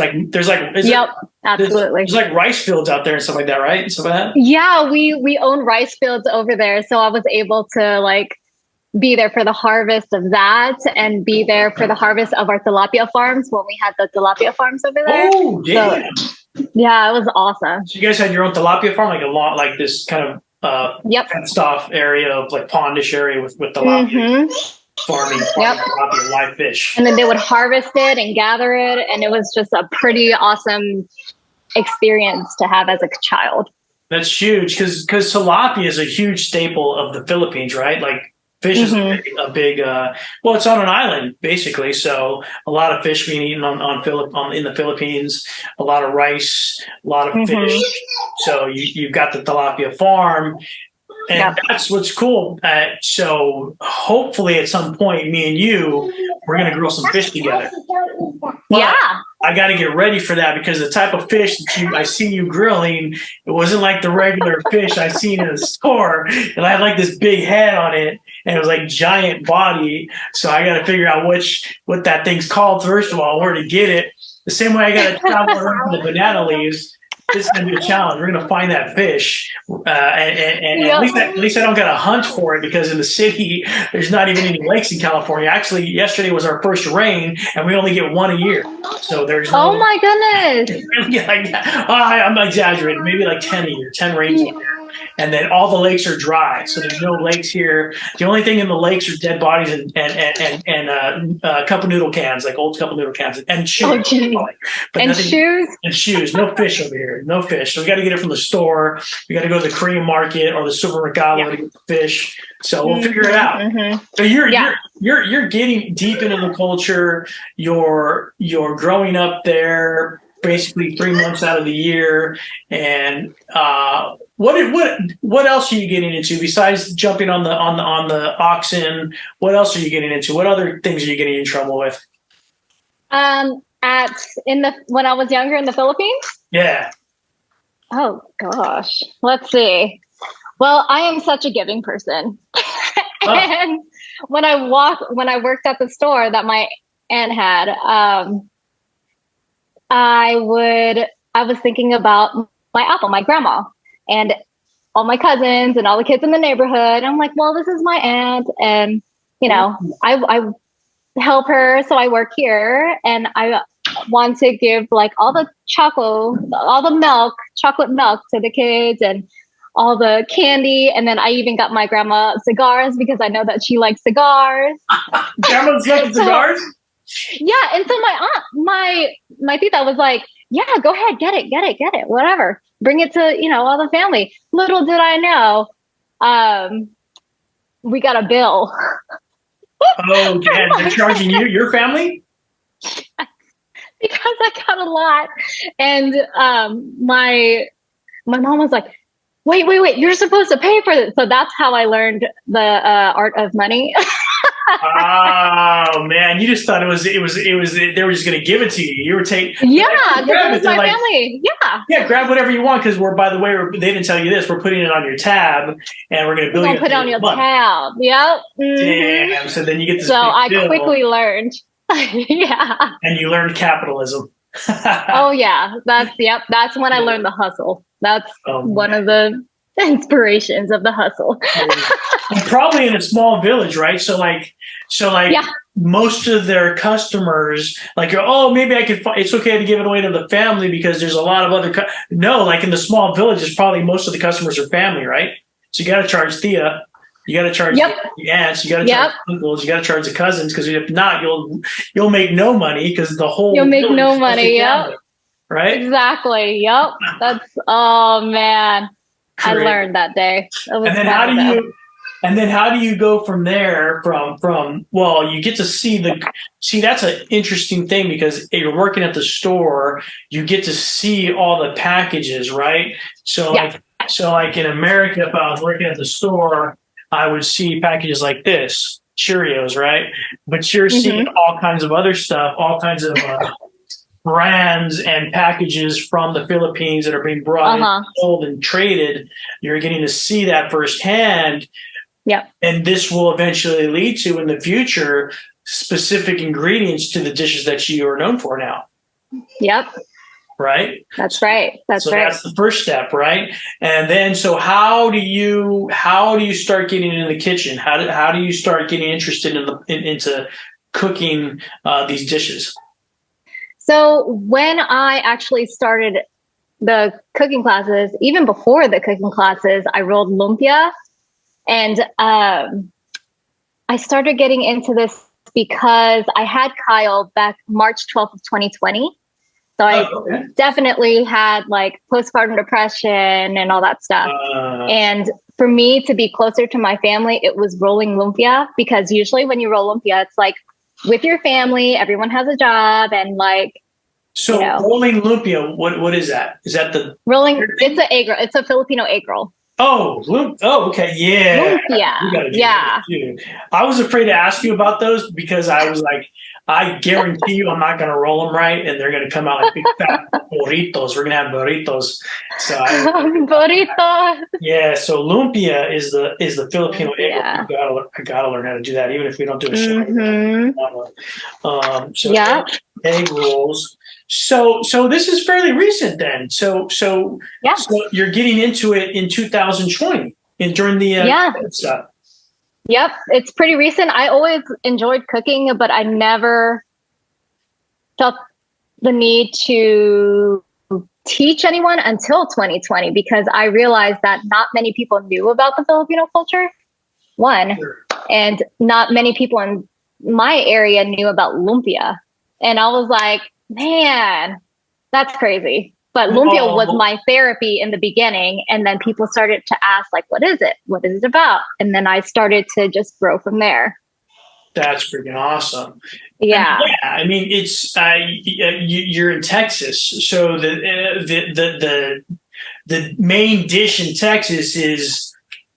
absolutely. There's like rice fields out there and stuff like that, right? And stuff like that. Yeah, we own rice fields over there. So I was able to be there for the harvest of that and be there for the harvest of our tilapia farms when we had the tilapia farms over there. Oh, yeah. So, yeah, it was awesome. So you guys had your own tilapia farm, like this kind of fenced off area of like pondish area with tilapia farming tilapia, live fish. And then they would harvest it and gather it. And it was just a pretty awesome experience to have as a child. That's huge because tilapia is a huge staple of the Philippines, right? Like fish is a big it's on an island basically, so a lot of fish being eaten in the Philippines, a lot of rice, a lot of fish. So you've got the tilapia farm. And that's what's cool. So hopefully at some point, me and you, we're going to grill some fish together. But I got to get ready for that because the type of fish that I see you grilling, it wasn't like the regular fish I seen in the store. And I had like this big head on it, and it was like giant body. So I got to figure out what that thing's called first of all, where to get it. The same way I got to travel around the banana leaves. This is going to be a challenge. We're going to find that fish, and at least I don't got to hunt for it because in the city there's not even any lakes in California. Actually, yesterday was our first rain, and we only get one a year. So there's no, oh my goodness! I'm exaggerating. Maybe like 10 a year, 10 rains a year. And then all the lakes are dry, so there's no lakes here. The only thing in the lakes are dead bodies and cup of noodle cans, like old cup of noodle cans, and shoes. And shoes? And shoes. No fish over here. No fish. So we got to get it from the store. We got to go to the Korean market or the supermercado to get the fish. So we'll figure it out. Mm-hmm. So you're getting deep into the culture. You're growing up there basically 3 months out of the year, and what else are you getting into besides jumping on the oxen? What else are you getting into? What other things are you getting in trouble with? When I was younger in the Philippines? Yeah. Oh gosh. Let's see. Well, I am such a giving person. And when I worked at the store that my aunt had, I was thinking about my grandma, and all my cousins and all the kids in the neighborhood. I'm like, well, this is my aunt, and I help her, so I work here, and I want to give like all the chocolate milk to the kids, and all the candy, and then I even got my grandma cigars because I know that she likes cigars. Grandma's making cigars? Yeah, and so my tita was like, yeah, go ahead, get it, whatever. Bring it to, all the family. Little did I know, we got a bill. Oh, yeah, they're charging your family? Because I got a lot. And my mom was like, wait, you're supposed to pay for this. So that's how I learned the art of money. Oh man, you just thought it was they were just going to give it to you. You were taking because it's my family. Yeah, grab whatever you want because by the way, they didn't tell you this. We're putting it on your tab, and we're going to bill you. Put it on your tab. Yep. Mm-hmm. Damn. So then you get this. So I quickly learned. Yeah. And you learned capitalism. Oh yeah, that's when I learned the hustle. That's one of the inspirations of the hustle. And probably in a small village, right? So most of their customers like, oh, maybe I could. It's okay to give it away to the family because there's a lot of other. No, like in the small villages, probably most of the customers are family, right? So you got to charge Thea. You got to charge the aunts. You got to charge the uncles. You got to charge the cousins because if not, you'll make no money because the whole you'll make no money. Family, right? Exactly. Yep. That's man. Correct. I learned that day. And then how do you go from there? You get to see that's an interesting thing because you're working at the store. You get to see all the packages, right? So like in America, if I was working at the store, I would see packages like this, Cheerios, right? But you're seeing all kinds of other stuff, all kinds of brands and packages from the Philippines that are being brought in, sold and traded. You're getting to see that firsthand. Yeah. And this will eventually lead to, in the future, specific ingredients to the dishes that you are known for now. Yep. Right? That's right. That's the first step, right? And then, so how do you start getting in the kitchen? How do you start getting interested into cooking these dishes? So when I actually started the cooking classes, even before the cooking classes, I rolled lumpia. And I started getting into this because I had Kyle back March 12th of 2020. So I definitely had like postpartum depression and all that stuff. And for me to be closer to my family, it was rolling lumpia because usually when you roll lumpia, it's like with your family, everyone has a job and like. So rolling lumpia, what is that? Is that the rolling? It's an egg roll. It's a Filipino egg roll. Okay, yeah. Lumpia. You gotta do that Yeah. too. I was afraid to ask you about those because I was like, I guarantee you I'm not gonna roll them right, and they're gonna come out like big fat burritos. We're gonna have burritos. So Burrito. yeah. So lumpia is the Filipino egg roll. Lumpia. I gotta learn how to do that, even if we don't do a show. Mm-hmm. So Yeah. egg rolls. So this is fairly recent then. So Yeah. you're getting into it in 2020 and during the Yeah. stuff. Yep. It's pretty recent. I always enjoyed cooking, but I never felt the need to teach anyone until 2020 because I realized that not many people knew about the Filipino culture. One, Sure. and not many people in my area knew about lumpia. And I was like, man, that's crazy. But lumpia was my therapy in the beginning. And then people started to ask, like, what is it? What is it about? And then I started to just grow from there. That's freaking awesome. Yeah. I mean, it's you're in Texas, so the main dish in Texas is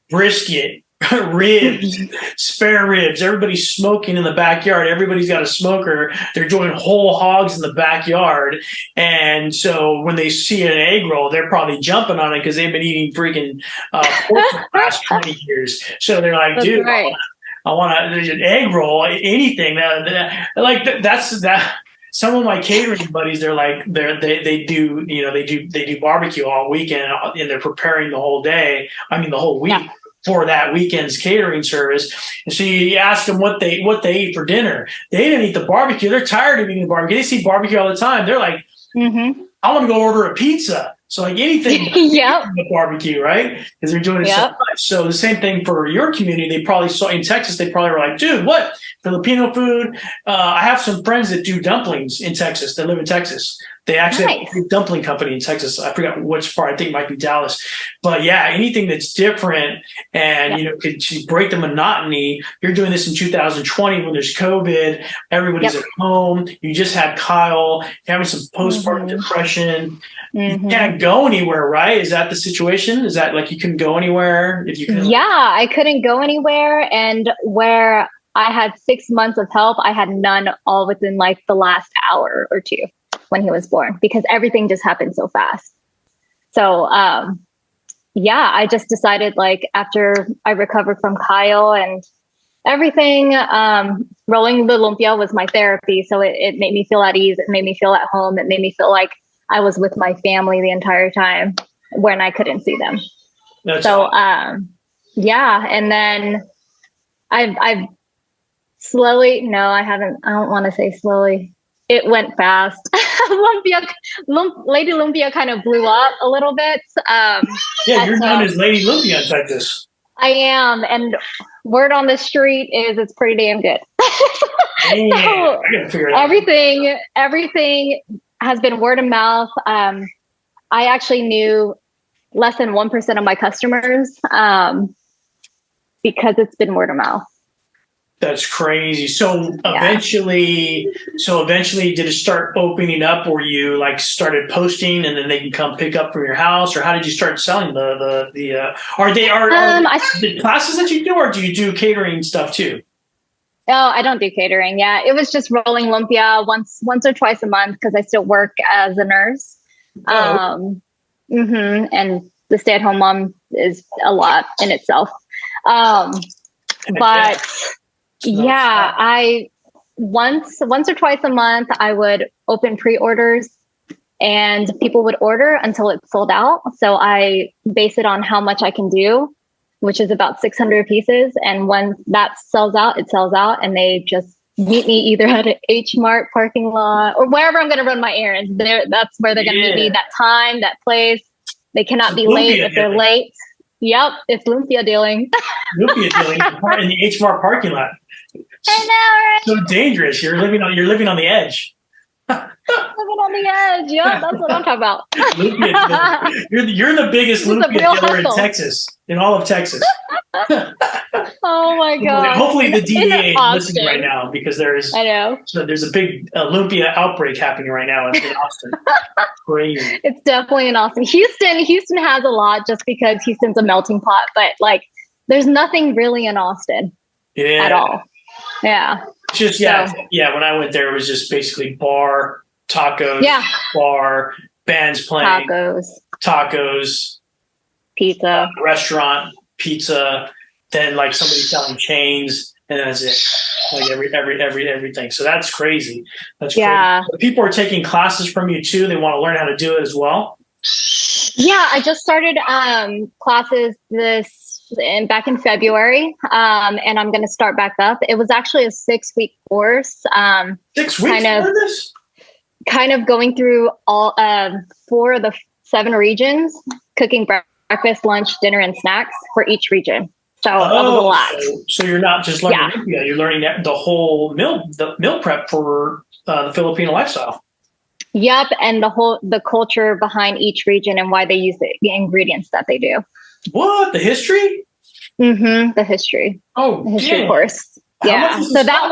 brisket, ribs, spare ribs. Everybody's smoking in the backyard. Everybody's got a smoker. They're doing whole hogs in the backyard. And so when they see an egg roll, they're probably jumping on it because they've been eating freaking pork for the last 20 years. So they're like, That's dude, right. I want an egg roll, anything. That's that. Some of my catering buddies, they do barbecue all weekend, and they're preparing the whole day. I mean, the whole week. Yeah. For that weekend's catering service. And so you ask them what they eat for dinner. They didn't eat the barbecue. They're tired of eating the barbecue. They see barbecue all the time. They're like, I want to go order a pizza. So like anything the barbecue, right? Because they're doing it so much. So the same thing for your community. They probably saw in Texas, they probably were like, dude, what? Filipino food. I have some friends that do dumplings in Texas. That live in Texas. They actually have a dumpling company in Texas. I forgot which part. I think it might be Dallas. But yeah, anything that's different and could break the monotony. You're doing this in 2020 when there's COVID. Everybody's at home. You just had Kyle having some postpartum depression. You can't go anywhere, right? Is that the situation? Is that like you couldn't go anywhere? If you couldn't? Yeah, I couldn't go anywhere, and where I had 6 months of help, I had none all within like the last hour or two when he was born because everything just happened so fast. So, I just decided like after I recovered from Kyle and everything, rolling the lumpia was my therapy. So it made me feel at ease. It made me feel at home. It made me feel like I was with my family the entire time when I couldn't see them. That's awesome. And then I've slowly, no, I haven't, I don't want to say slowly. It went fast. Lady Lumpia kind of blew up a little bit. You're known as Lady Lumpia in Texas. I am. And word on the street is it's pretty damn good. I gotta figure it out. Everything has been word of mouth. I actually knew less than 1% of my customers because it's been word of mouth. That's crazy. So eventually, did it start opening up where you like started posting and then they can come pick up from your house, or how did you start selling are the classes that you do, or do you do catering stuff too? Oh, I don't do catering. Yeah, it was just rolling lumpia once or twice a month because I still work as a nurse. And the stay-at-home mom is a lot in itself. But I once or twice a month I would open pre-orders and people would order until it's sold out. So I base it on how much I can do, which is about 600 pieces. And when that sells out, it sells out, and they just meet me either at an H Mart parking lot or wherever I'm going to run my errands. That's where they're going to meet me, that time, that place. They cannot be late. If they're late, it's lumpia dealing. Lumpia dealing in the H Mart parking lot. I know, right? So dangerous. You're living on the edge. Living on the edge. Yeah, that's what I'm talking about. You're the biggest lumpia dealer in Texas, in all of Texas. Oh my god! Hopefully the DEA is listening Austin. right now because there's a big Lumpia outbreak happening right now in Austin. Crazy. It's definitely in Austin. Houston has a lot just because Houston's a melting pot, but like there's nothing really in Austin at all. Yeah. Just when I went there it was just basically bar, tacos, bar, bands playing, tacos, pizza, restaurant, pizza, then like somebody selling chains, and that's it. Like everything. So that's crazy. That's crazy. But people are taking classes from you too. They want to learn how to do it as well. Yeah, I just started classes back in February, and I'm going to start back up. It was actually a 6-week course. 6 weeks for this? Kind of going through all 4 of the 7 regions, cooking breakfast, lunch, dinner, and snacks for each region. So that was a lot. So you're not just learning Lumpia, you're learning the whole meal prep for the Filipino lifestyle. Yep, and the culture behind each region and why they use the ingredients that they do. What? The history? Mm-hmm. The history. Oh, the history course. So that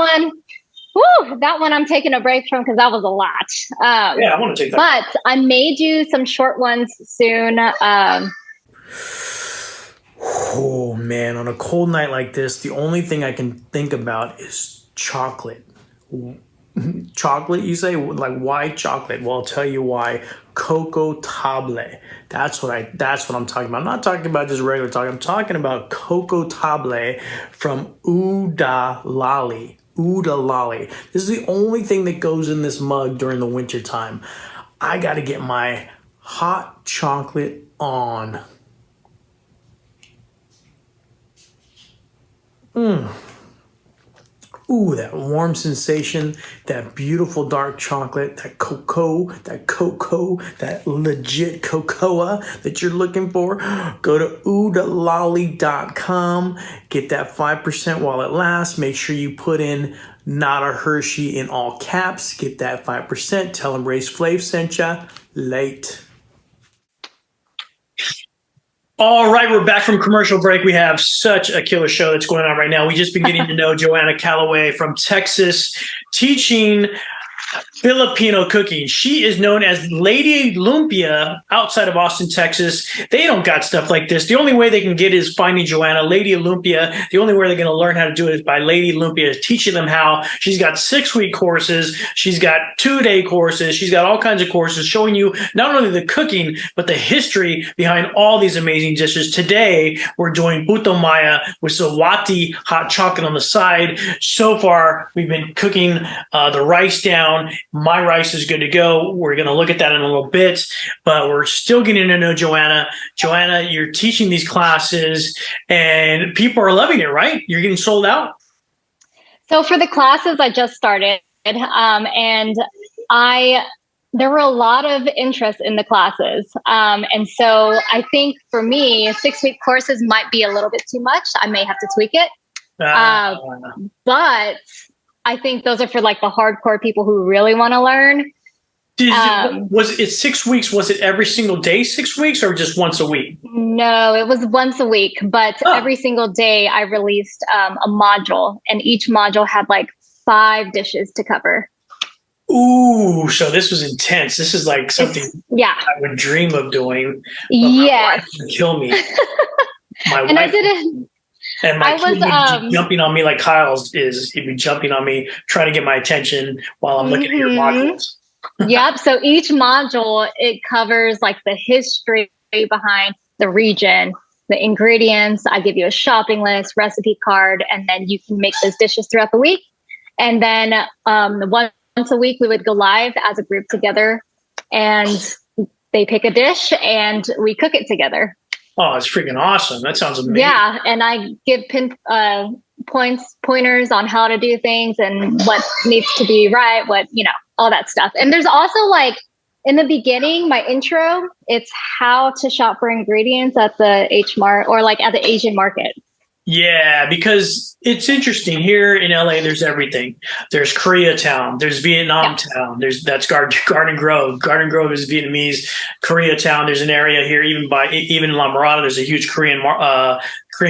one I'm taking a break from because that was a lot. I want to take that. But I may do some short ones soon. Oh man, on a cold night like this, the only thing I can think about is chocolate. Chocolate, you say? Like, why chocolate? Well, I'll tell you why. Cocoa tablea. That's what I'm talking about. I'm not talking about just regular talk. I'm talking about cocoa tablea from Udalali. Udalali. This is the only thing that goes in this mug during the winter time. I got to get my hot chocolate on. Ooh, that warm sensation, that beautiful dark chocolate, that cocoa, that legit cocoa that you're looking for. Go to udalali.com, get that 5% while it lasts. Make sure you put in not a Hershey in all caps. Get that 5%. Tell them Race Flav sent ya. Late. All right, we're back from commercial break. We have such a killer show that's going on right now. We just been getting to know Joanna Callaway from Texas, teaching Filipino cooking. She is known as Lady Lumpia outside of Austin, Texas. They don't got stuff like this. The only way they can get is finding Joanna, Lady Lumpia. The only way they're going to learn how to do it is by Lady Lumpia, teaching them how. She's got 6-week courses. She's got 2-day courses. She's got all kinds of courses showing you not only the cooking, but the history behind all these amazing dishes. Today, we're doing Puto Maya with Sikwate hot chocolate on the side. So far, we've been cooking the rice down. My rice is good to go. We're going to look at that in a little bit, but we're still getting to know Joanna. Joanna, you're teaching these classes and people are loving it, right? You're getting sold out? So for the classes, I just started and there were a lot of interest in the classes. And so I think for me, 6-week courses might be a little bit too much. I may have to tweak it. But I think those are for like the hardcore people who really want to learn. Was it 6 weeks? Was it every single day 6 weeks or just once a week? No, it was once a week, but every single day I released a module and each module had like 5 dishes to cover. Ooh, so this was intense. This is like something I would dream of doing. Yes. My wife would kill me. I did it. And my kid would be jumping on me like Kyle's is. He'd be jumping on me, trying to get my attention while I'm looking at your modules. Yep. So each module, it covers like the history behind the region, the ingredients. I give you a shopping list, recipe card, and then you can make those dishes throughout the week. And then once a week, we would go live as a group together and they pick a dish and we cook it together. Oh, it's freaking awesome. That sounds amazing. Yeah. And I give pointers on how to do things and what needs to be right, all that stuff. And there's also like in the beginning, my intro, it's how to shop for ingredients at the H Mart or like at the Asian market. Yeah, because it's interesting here in LA. There's everything. There's Koreatown. There's Vietnam Yeah. Town. That's Garden Grove. Garden Grove is Vietnamese. Koreatown. There's an area here, even in La Mirada. There's a huge Korean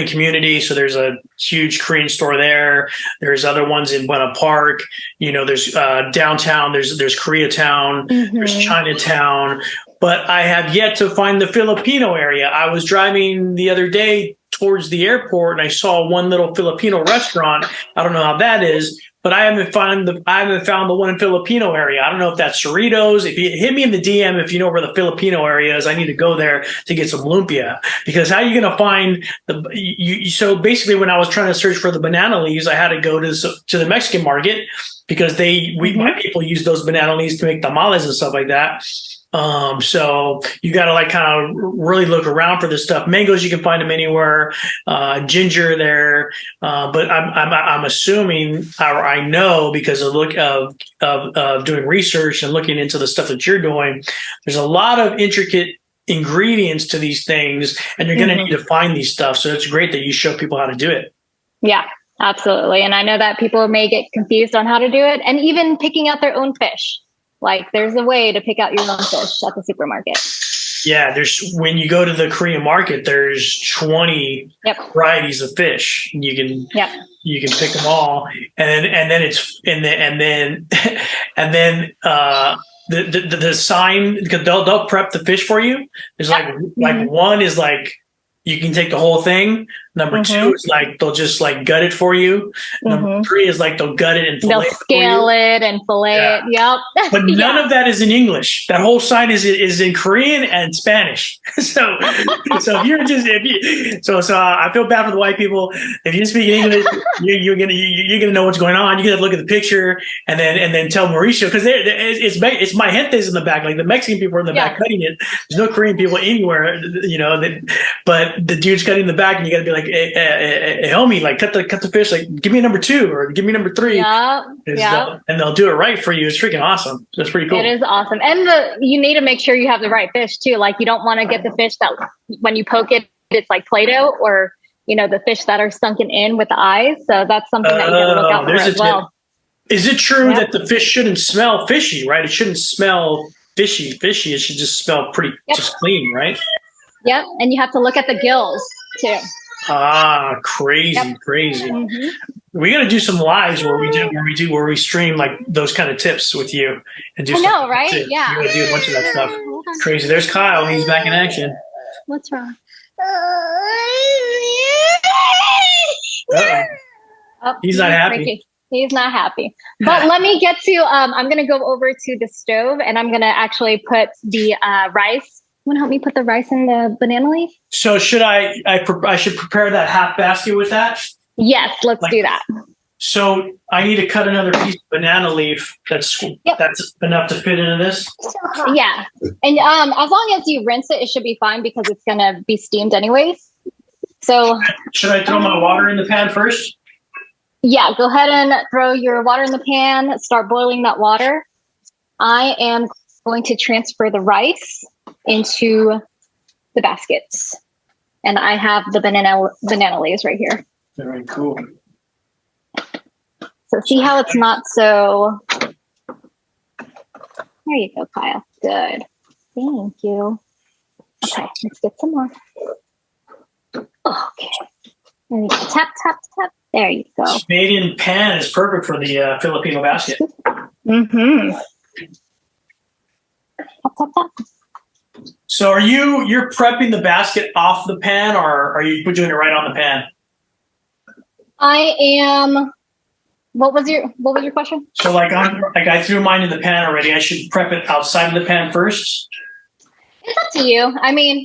community. So there's a huge Korean store there. There's other ones in Buena Park. There's downtown. There's Koreatown. There's Chinatown. But I have yet to find the Filipino area. I was driving the other day towards the airport and I saw one little Filipino restaurant. I don't know how that is, but I haven't found the one in Filipino area. I don't know if that's Cerritos. If you hit me in the DM if you know where the Filipino area is, I need to go there to get some lumpia. Because how are you going to find so basically when I was trying to search for the banana leaves, I had to go to the Mexican market because my people use those banana leaves to make tamales and stuff like that. So you got to kind of really look around for this stuff. Mangoes, you can find them anywhere. Ginger there, but I'm assuming, or I know because of doing research and looking into the stuff that you're doing, there's a lot of intricate ingredients to these things, and you're going to need to find these stuff. So it's great that you show people how to do it. Yeah, absolutely. And I know that people may get confused on how to do it, and even picking out their own fish. Like there's a way to pick out your own fish at the supermarket. Yeah, when you go to the Korean market, there's 20 varieties of fish. You can pick them all, and then the sign, because they'll prep the fish for you. There's like one is like you can take the whole thing. Number two is like they'll just gut it for you. Number three is like they'll gut it and fillet they'll scale it and fillet it. Yep. But none of that is in English. That whole sign is in Korean and Spanish. So I feel bad for the white people. If you speak English, you're gonna know what's going on. You're gonna look at the picture and then tell Mauricio, because it's my gentes in the back. Like the Mexican people are in the back cutting it. There's no Korean people anywhere, but the dude's cutting the back, and you got to be like, hey, homie, like cut the fish, like give me number 2 or give me number 3. And they'll do it right for you. It's freaking awesome. That's pretty cool. It is awesome. And you need to make sure you have the right fish too. Like you don't want to get the fish that when you poke it, it's like Play-Doh, or the fish that are sunken in with the eyes. So that's something that you got to look out for as well. Is it true that the fish shouldn't smell fishy, right? It shouldn't smell fishy. It should just smell pretty just clean, right? Yep. And you have to look at the gills too. Crazy. We got to do some lives where we stream like those kind of tips with you and do. I know, right? Too. Yeah. We got to do a bunch of that stuff. Crazy. There's Kyle. He's back in action. What's wrong? He's not happy. Freaky. He's not happy. But let me get to. I'm going to go over to the stove, and I'm going to actually put the rice. You want to help me put the rice in the banana leaf? So should I should prepare that half basket with that? Yes, let's do that. So I need to cut another piece of banana leaf that's enough to fit into this? Yeah. And as long as you rinse it, it should be fine because it's going to be steamed anyways. So should I throw my water in the pan first? Yeah, go ahead and throw your water in the pan, start boiling that water. I am going to transfer the rice into the baskets. And I have the banana leaves right here. Very cool. So see how it's not so... There you go, Kyle. Good. Thank you. Okay, let's get some more. Okay. There you go. Tap, tap, tap. There you go. Canadian pan is perfect for the Filipino basket. Mm-hmm. Tap, tap, tap. So you're prepping the basket off the pan, or are you doing it right on the pan? I am. What was your question? So I threw mine in the pan already. I should prep it outside of the pan first? It's up to you. I mean,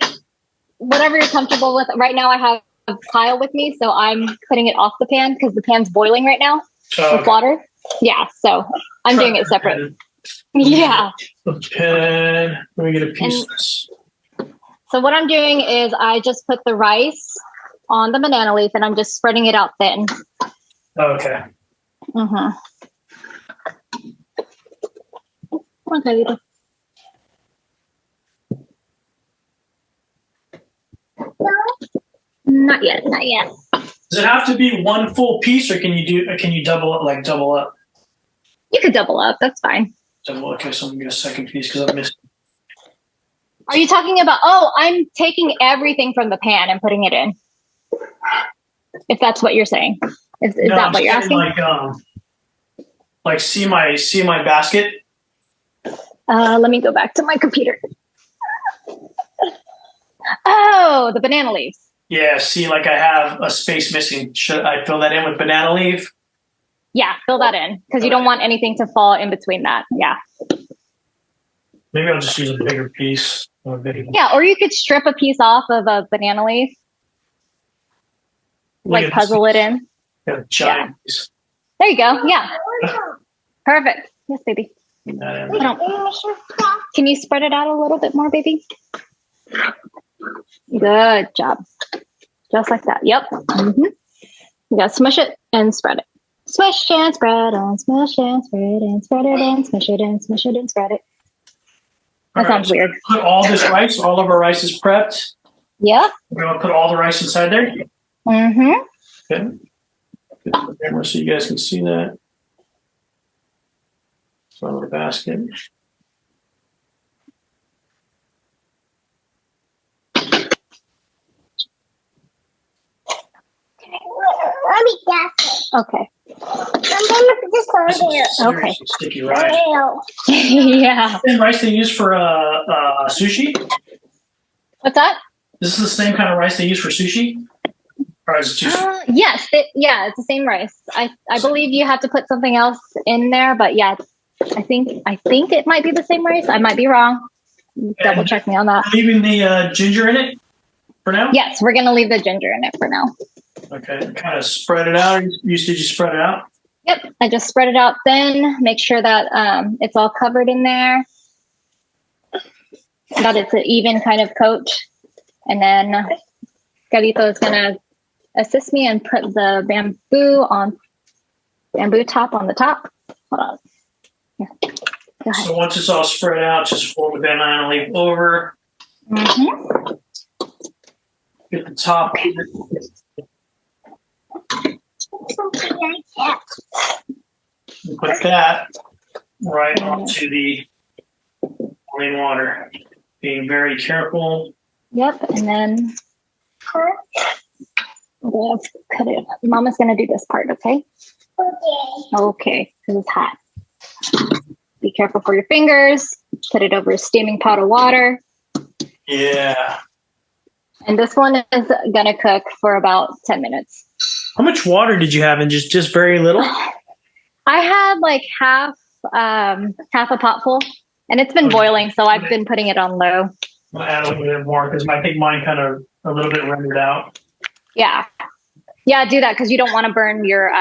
whatever you're comfortable with. Right now I have Kyle with me, so I'm putting it off the pan because the pan's boiling right now with water. Yeah, so I'm doing it separate. Yeah. The pan. Let me get a piece of this. So what I'm doing is I just put the rice on the banana leaf and I'm just spreading it out thin. Okay. Mm-hmm. Okay, Lita. Not yet. Does it have to be one full piece, or can you double it, like double up? You could double up. That's fine. Double. Okay, so I'm gonna get a second piece because I'm missing. Are you talking about? Oh, I'm taking everything from the pan and putting it in. If that's what you're saying, is No, that what you're asking? Like see my basket. Let me go back to my computer. Oh, the banana leaves. Yeah, see, like I have a space missing. Should I fill that in with banana leaf? Yeah, fill that in because you don't want anything to fall in between that. Yeah. Maybe I'll just use a bigger piece. Yeah, or you could strip a piece off of a banana leaf, like puzzle it in. Yeah, giant piece. There you go. Yeah. Perfect. Yes, baby. Can you spread it out a little bit more, baby? Good job. Just like that. Yep. Mm-hmm. You gotta smush it and spread it. Smush and spread and smush and spread and spread it and smush it and smush it and spread it. That sounds weird. Put all this rice, all of our rice is prepped. Yeah. We're gonna put all the rice inside there. Mm-hmm. Okay. Get the camera so you guys can see that. It's on the basket. Let me guess. Okay. I'm gonna put this on here. Okay. Sticky rice. Yeah. Same rice they use for sushi. What's that? This is the same kind of rice they use for sushi. Or is it too Yes. It's the same rice. I believe you have to put something else in there, but yeah, I think it might be the same rice. I might be wrong. Double check me on that. leaving the ginger in it for now? Yes, we're gonna leave the ginger in it for now. Okay. Kind of spread it out. Did you spread it out? Yep, I just spread it out thin. Make sure that it's all covered in there. That it's an even kind of coat. And then Galito is gonna assist me and put the bamboo top on the top. Hold on. Here. Go ahead. So once it's all spread out, just fold the banana leaf over. Mm-hmm. Get the top. Put that right onto the boiling water. Being very careful. Yep, and then we'll cut it. Mama's gonna do this part, okay? Okay, because it's hot. Be careful for your fingers. Put it over a steaming pot of water. Yeah. And this one is gonna cook for about 10 minutes. How much water did you have in? Just very little? I had like half a pot full, and it's been boiling, so I've been putting it on low. I'll add a little bit more because I think mine kind of a little bit rendered out. Yeah, do that because you don't want to burn your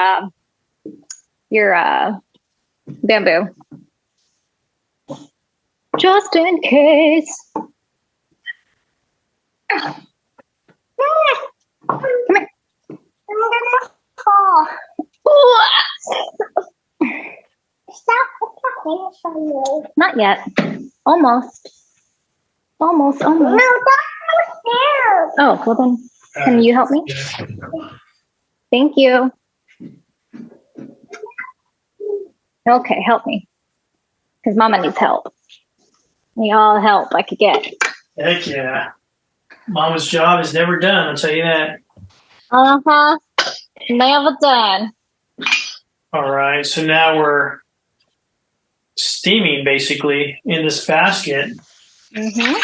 bamboo. Just in case. Come here. I'm gonna fall. Stop putting your hands on me. Not yet. Almost. No, that's my hair. Oh, well then, can you help me? Thank you. Okay, help me. Because Mama needs help. We all help I could get. Heck yeah. Mama's job is never done, I'll tell you that. Uh-huh. Never done. All right, so now we're steaming basically in this basket. Mm-hmm.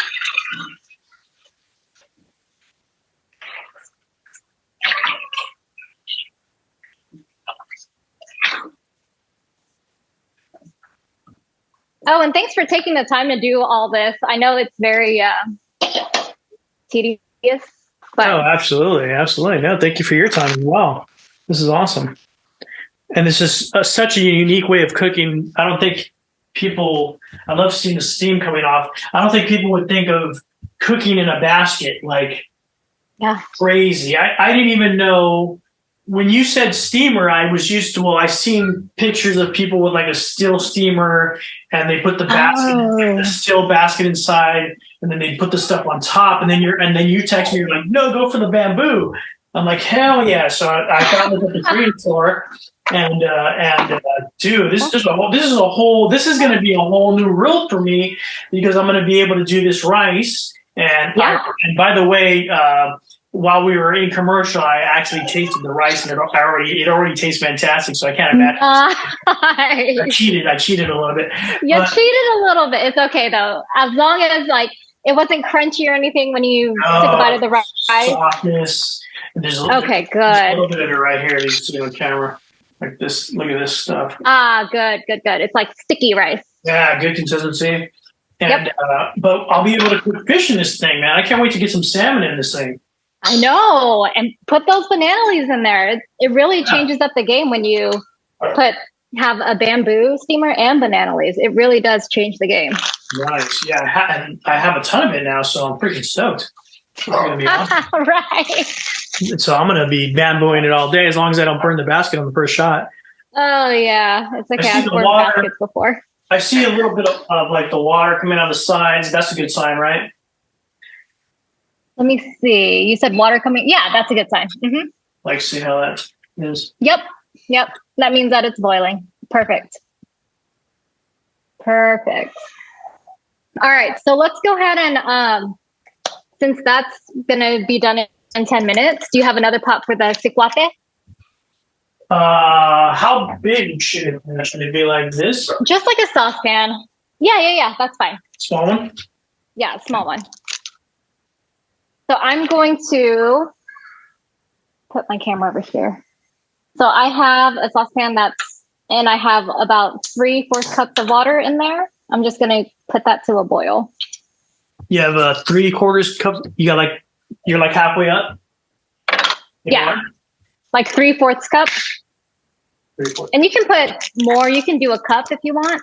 Oh, and thanks for taking the time to do all this. I know it's very tedious, but Oh, absolutely. Absolutely. No, thank you for your time as well. This is awesome. And this is such a unique way of cooking. I don't think I love seeing the steam coming off. I don't think people would think of cooking in a basket like crazy. I didn't even know. When you said steamer, I was used to, I've seen pictures of people with like a steel steamer and they put the basket, the steel basket inside, and then they put the stuff on top, and then you text me, you're like, no, go for the bamboo. I'm like, hell yeah! So I found it at the green store, and dude, this is going to be a whole new world for me because I'm going to be able to do this rice. And and by the way, while we were in commercial, I actually tasted the rice, and it already tastes fantastic. So I can't imagine. I cheated a little bit. You cheated a little bit. It's okay though, as long as like it wasn't crunchy or anything when you took a bite of the rice. Softness. There's okay, good. There's a little bit of it right here. You see on camera, like this. Look at this stuff. Good. It's like sticky rice. Yeah, good consistency. And but I'll be able to cook fish in this thing, man. I can't wait to get some salmon in this thing. I know, and put those banana leaves in there. It really changes up the game when you have a bamboo steamer and banana leaves. It really does change the game. Nice, yeah. And I have a ton of it now, so I'm freaking stoked. It's gonna be awesome. Right. So I'm gonna be bambooing it all day as long as I don't burn the basket on the first shot. Oh yeah, it's okay. I've burned baskets before. I see a little bit of like the water coming out of the sides. That's a good sign, right? Let me see. You said water coming. Yeah, that's a good sign. Mm-hmm. Like, see how that is? Yep. That means that it's boiling. Perfect. All right. So let's go ahead and since that's gonna be done in 10 minutes, do you have another pot for the sikwate? How big should it be? Like this? Just like a saucepan. Yeah. That's fine. Small one? Yeah, small one. So I'm going to put my camera over here. So I have a saucepan and I have about 3/4 cups of water in there. I'm just going to put that to a boil. You have a 3/4 cup. You're like halfway up. Yeah, like 3/4 cup. 3/4. And you can put more. You can do a cup if you want.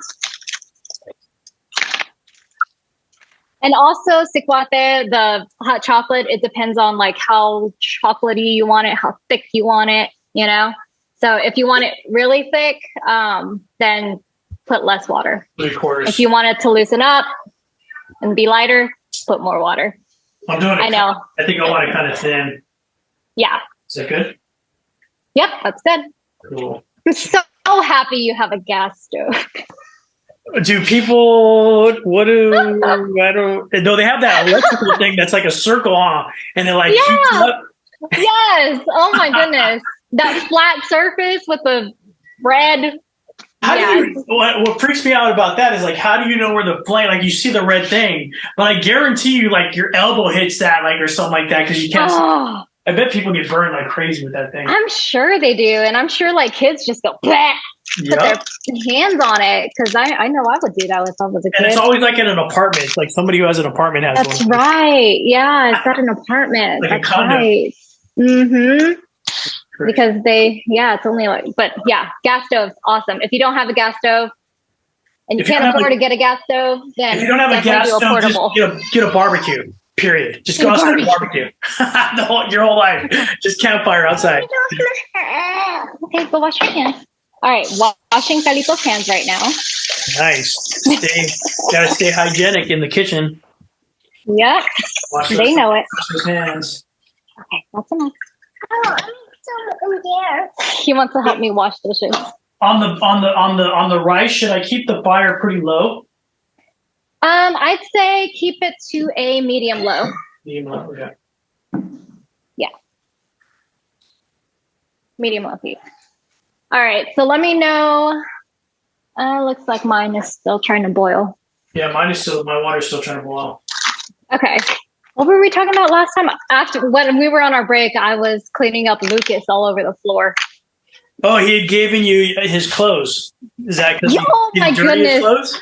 And also sikwate, the hot chocolate, it depends on like how chocolatey you want it, how thick you want it, you know? So if you want it really thick, then put less water. 3/4. If you want it to loosen up and be lighter, put more water. I'm doing it. I know. I think I want it kind of thin. Yeah. Is that good? Yep, that's good. Cool. I'm so happy you have a gas stove. Do people? I don't. No, they have that electrical thing that's like a circle on, and it like heats up. Yes. Oh my goodness, that flat surface with the red. What freaks me out about that is like, how do you know where the flame? Like you see the red thing, but I guarantee you, like your elbow hits that, like or something like that, because you can't. Oh. I bet people get burned like crazy with that thing. I'm sure they do, and I'm sure like kids just go bleh, put their hands on it, because I know I would do that if I was a kid. And it's always like in an apartment, like somebody who has an apartment has That's one. right. Yeah, it's at an apartment. Like That's a condo. right. Mm-hmm. Great. Because it's only like, but yeah, gas stove's awesome. If you don't have a gas stove and you can't afford to get a gas stove, then if you don't have a gas stove, portable. just get a barbecue. Period. Just go outside and barbecue. Your whole life. Just campfire outside. Okay, go wash your hands. All right, washing Carlito's hands right now. Nice. Gotta stay hygienic in the kitchen. Yep, they know it. Wash those hands. Okay, that's enough. Oh, I need some in there. He wants to help me wash dishes. On the rice, should I keep the fire pretty low? I'd say keep it to a medium low. Medium low, okay. Yeah. Medium low heat. All right, so let me know. Looks like mine is still trying to boil. Yeah, my water's still trying to boil. Okay. What were we talking about last time? After when we were on our break, I was cleaning up Lucas all over the floor. Oh, he had given you his clothes. Is that because my dirty his goodness. clothes?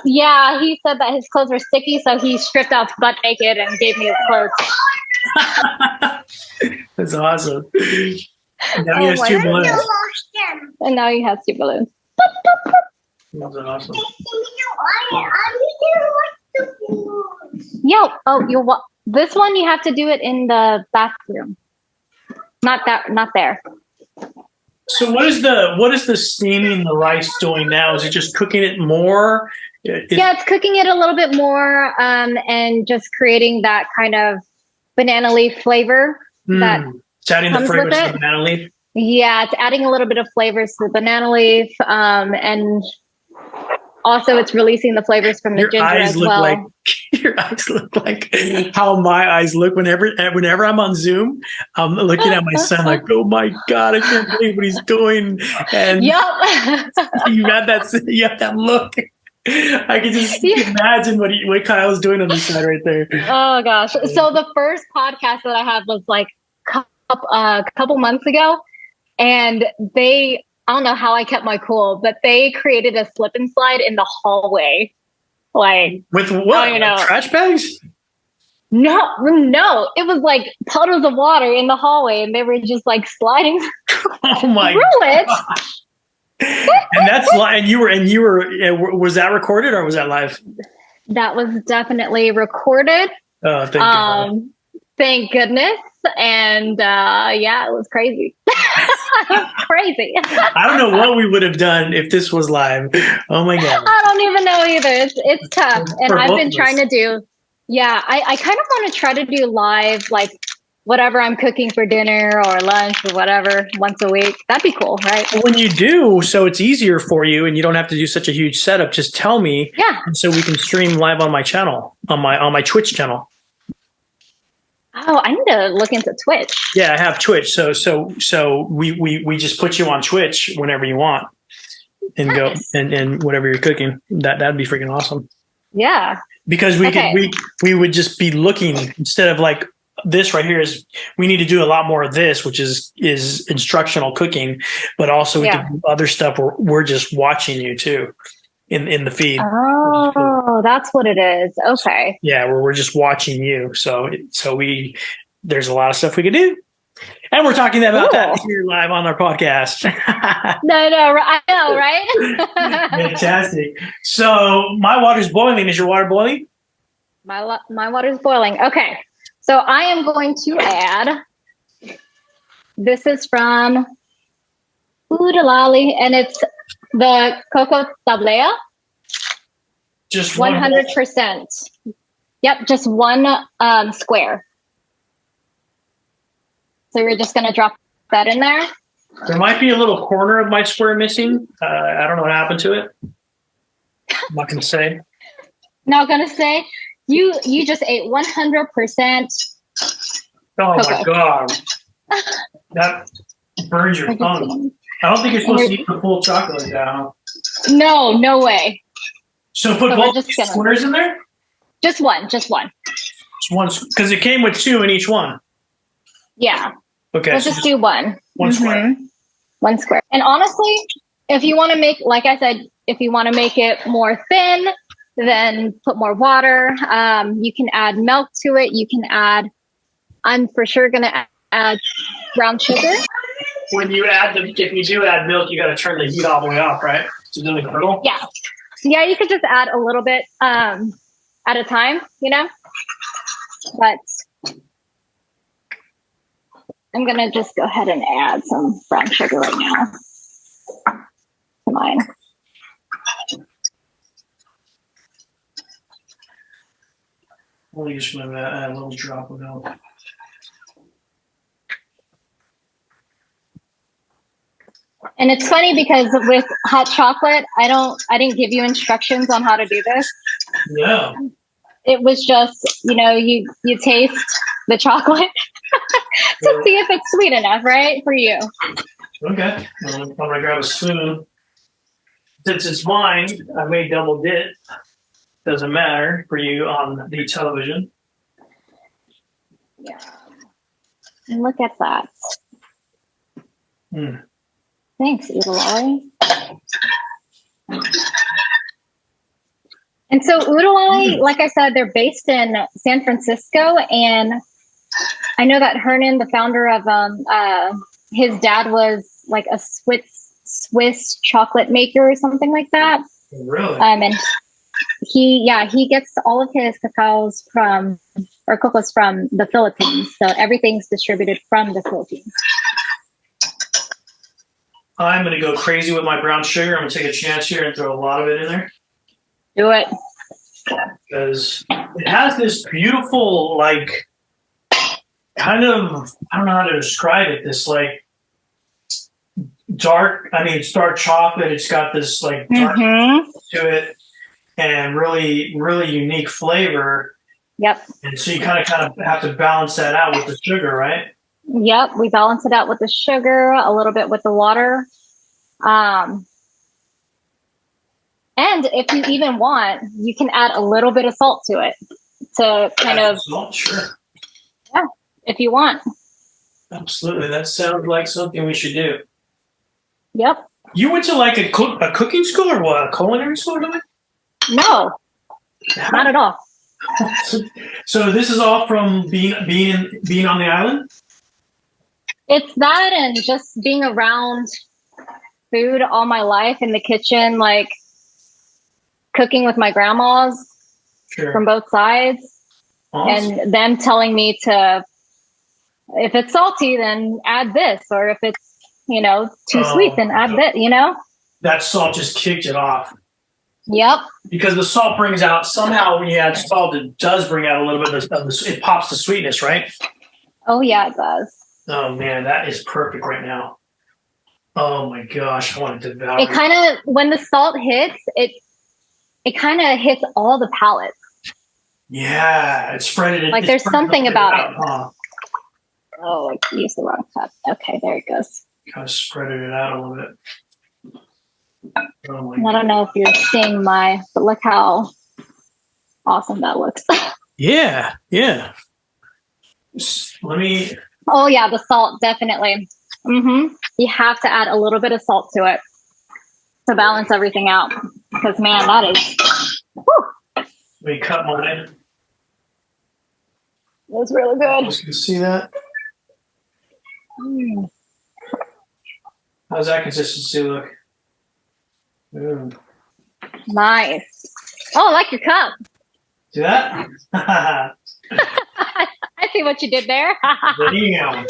Yeah, he said that his clothes were sticky, so he stripped off butt naked and gave me his clothes. That's awesome. Now he has 2 balloons. And now he has 2 balloons. That's awesome. This one you have to do it in the bathroom. Not there. So what is the steaming the rice doing now? Is it just cooking it more? It's cooking it a little bit more and just creating that kind of banana leaf flavor. that it's adding the comes flavors with to it. the banana leaf. Yeah, it's adding a little bit of flavors to the banana leaf, and also it's releasing the flavors from the ginger as well. Your eyes look like how my eyes look whenever I'm on Zoom. I'm looking at my son like, oh my god, I can't believe what he's doing. And Yep. you have that look. I can just imagine what Kyle's doing on the side right there. Oh gosh. So the first podcast that I had was like a couple months ago, and I don't know how I kept my cool, but they created a slip and slide in the hallway. Like, with what? Like trash bags? No, it was like puddles of water in the hallway, and they were just like sliding oh my through it. And that's and you were was that recorded or was that live? That was definitely recorded. Oh, thank God. Thank goodness. And yeah, it was crazy. Crazy. I don't know what we would have done if this was live. Oh my God. I don't even know either. It's tough. And I've been trying to do, I kind of want to try to do live, like whatever I'm cooking for dinner or lunch or whatever once a week. That'd be cool, right? When you do, so it's easier for you and you don't have to do such a huge setup, just tell me. Yeah. And so we can stream live on my channel, on my Twitch channel. Oh, I need to look into Twitch. Yeah, I have Twitch. So we just put you on Twitch whenever you want and nice. Go and whatever you're cooking. That'd be freaking awesome. Yeah. Because we would just be looking instead of like this right here is we need to do a lot more of this, which is instructional cooking, but also we can do other stuff where we're just watching you too. In the feed. Oh, that's what it is. Okay. Yeah, where we're just watching you. So there's a lot of stuff we could do. And we're talking about that here live on our podcast. No, I know, right? Fantastic. So my water's boiling. Is your water boiling? My water's boiling. Okay. So I am going to add, this is from Udalali, and it's the cocoa tablea. Just 100%. Yep, just one square. So we're just going to drop that in there. There might be a little corner of my square missing. I don't know what happened to it. I'm not going to say. Not going to say. You just ate 100%. Oh my God. That burns your tongue. I don't think you're supposed to eat the full chocolate like that, huh? No way. So put both squares in there? Just one. Just one, because it came with two in each one. Yeah. Okay. Let's just do one. One square. One square. And honestly, if you want to make, like I said, if you want to make it more thin, then put more water. You can add milk to it. You can add, I'm for sure going to add brown sugar. When you if you do add milk, you got to turn the heat all the way off, right? So it doesn't curdle? Yeah. Yeah, you could just add a little bit at a time, But I'm going to just go ahead and add some brown sugar right now to mine. We're just going to add a little drop of milk. And it's funny because with hot chocolate, I didn't give you instructions on how to do this. Yeah. It was just, you taste the chocolate to see if it's sweet enough, right? For you. Okay. I'm going to grab a spoon. Since it's mine, I may double dip. Doesn't matter for you on the television. Yeah. And look at that. Thanks, Udalali. And so Udalali, like I said, they're based in San Francisco, and I know that Hernan, the founder of his dad was like a Swiss chocolate maker or something like that. Really? And he gets all of his cocos from the Philippines. So everything's distributed from the Philippines. I'm going to go crazy with my brown sugar. I'm going to take a chance here and throw a lot of it in there. Do it. Because it has this beautiful, like, kind of, I don't know how to describe it. This like dark. I mean, it's dark chocolate. It's got this like dark to it, and really, really unique flavor. Yep. And so you kind of have to balance that out with the sugar, right? Yep. We balance it out with the sugar, a little bit with the water. And if you even want, you can add a little bit of salt to it to kind of salt, sure. Yeah, if you want. Absolutely. That sounds like something we should do. Yep. You went to like a cooking school or what? A culinary school or something? No, not at all. So this is all from being on the island? It's that and just being around food all my life in the kitchen, like cooking with my grandmas from both sides. Awesome. And them telling me to, if it's salty, then add this, or if it's, too sweet, then add this, That salt just kicked it off. Yep. Because the salt brings out, somehow when you add salt, it does bring out a little bit of it pops the sweetness, right? Oh, yeah, it does. Oh, man, that is perfect right now. Oh, my gosh, I want to devour it. Kind of, when the salt hits, it kind of hits all the palates. Yeah, it's spread it. Like there's something about it. Huh? Oh, I used the wrong cup. Okay, there it goes. Kind of spreaded it out a little bit. Oh I don't know if you're seeing but look how awesome that looks. Yeah. Let me. Oh yeah, the salt definitely. You have to add a little bit of salt to it to balance everything out. Because man, that is. Whew. Let me cut mine. That's really good. You can see that. How's that consistency look? Nice. Oh, I like your cup. See that? I see what you did there. Damn.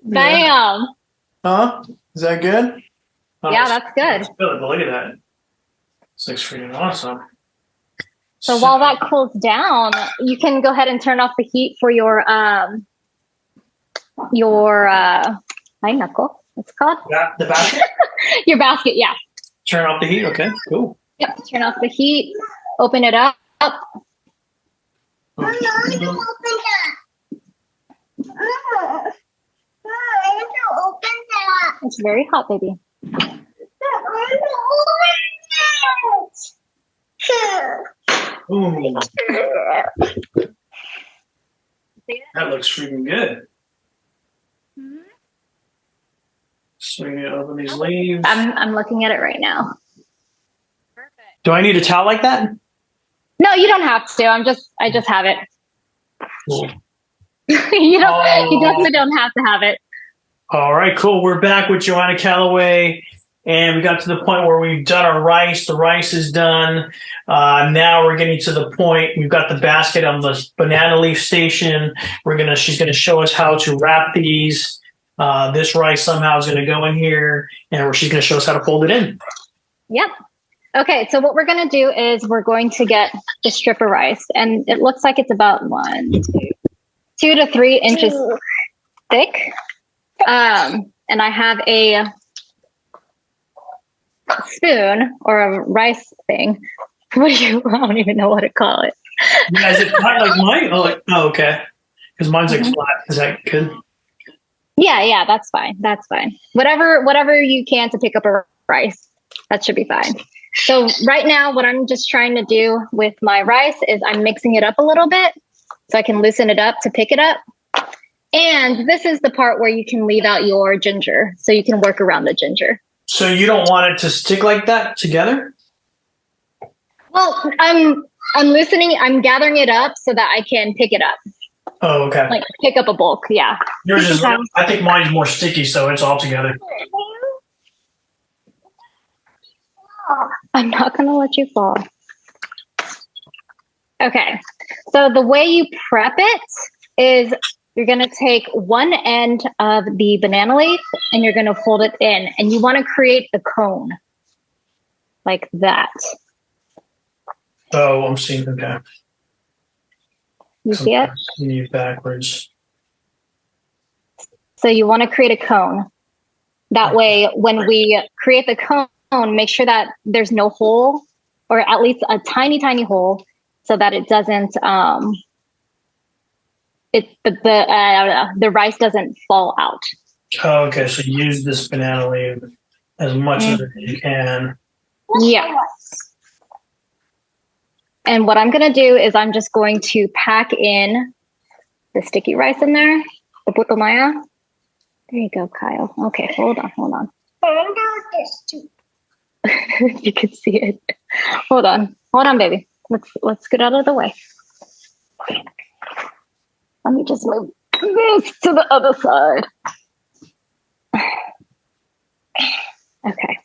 Bam. Huh? Is that good? Oh, yeah, that's good. That's good. Look at that. This looks freaking awesome. So while that cools down, you can go ahead and turn off the heat for your knuckle. What's it called? The basket? Your basket, yeah. Turn off the heat. Okay, cool. Yep. Turn off the heat. Open it up. Mama, I want to open that. Mama, I want to open that. It's very hot, baby. I want to open it. Ooh. That looks freaking good. So we need to open these leaves. I'm looking at it right now. Perfect. Do I need a towel like that? No, you don't have to. I just have it. Cool. You definitely don't have to have it. All right, cool. We're back with Joanna Callaway. And we got to the point where we've done our rice. The rice is done. Now we're getting to the point. We've got the basket on the banana leaf station. She's gonna show us how to wrap these. This rice somehow is gonna go in here, and she's gonna show us how to fold it in. Yep. Okay. So what we're gonna do is we're going to get the strip of rice, and it looks like it's about 2 to 3 inches thick. And I have a spoon or a rice thing. I don't even know what to call it. Yeah, is it flat like mine? Oh, okay. Because mine's like flat. Is that good? Yeah, that's fine. That's fine. Whatever you can to pick up a rice, that should be fine. So right now, what I'm just trying to do with my rice is I'm mixing it up a little bit so I can loosen it up to pick it up. And this is the part where you can leave out your ginger, so you can work around the ginger. So you don't want it to stick like that together? Well, I'm loosening. I'm gathering it up so that I can pick it up. Oh, okay. Like pick up a bulk. Yeah. Yours is. I think mine's more sticky, so it's all together. I'm not gonna let you fall. Okay. So the way you prep it is you're going to take one end of the banana leaf and you're going to fold it in, and you want to create a cone like that. Oh, I'm seeing. Okay. You see it? You backwards. So you want to create a cone. That way, when we create the cone, make sure that there's no hole, or at least a tiny, tiny hole, so that it doesn't, the rice doesn't fall out. Oh, okay, so use this banana leaf as much of it as you can. Yeah. And what I'm going to do is I'm just going to pack in the sticky rice in there, the Puto Maya. There you go, Kyle. Okay, hold on. You can see it. Hold on, baby. Let's get out of the way. Let me just move this to the other side. Okay.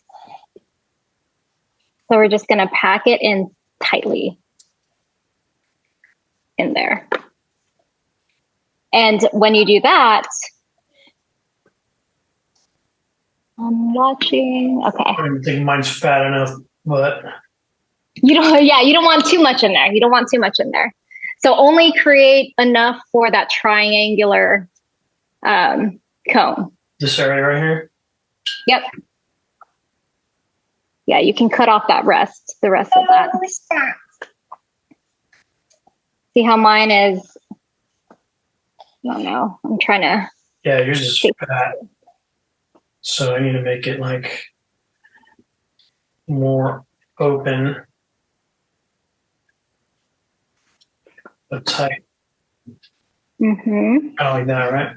So we're just gonna pack it in tightly in there. And when you do that, I'm watching. Okay. I don't think mine's fat enough, but you don't want too much in there. You don't want too much in there. So only create enough for that triangular cone. This area right here? Yep. Yeah, you can cut off the rest of that. See how mine is? I don't know. I'm trying to. Yeah, yours is fat. So I need to make it like more open, but tight. Mm-hmm. Kind of like that, right?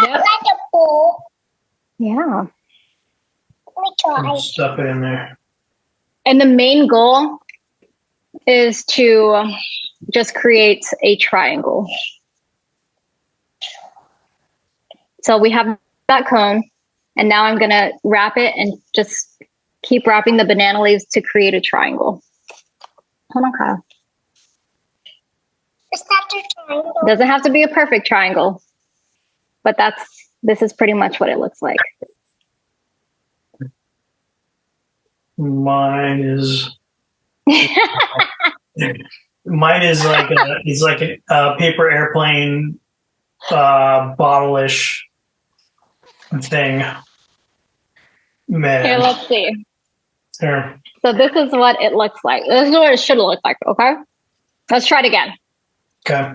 Yep. Like a bowl. Yeah. Let me try. Stuff it in there. And the main goal is to just create a triangle. So we have that cone, and now I'm going to wrap it and just keep wrapping the banana leaves to create a triangle. Hold on, Kyle. Is that the triangle? Doesn't have to be a perfect triangle, but this is pretty much what it looks like. Mine is like a paper airplane bottle-ish thing. Man. Here, let's see. Here. So this is what it looks like. This is what it should look like, okay? Let's try it again. Okay.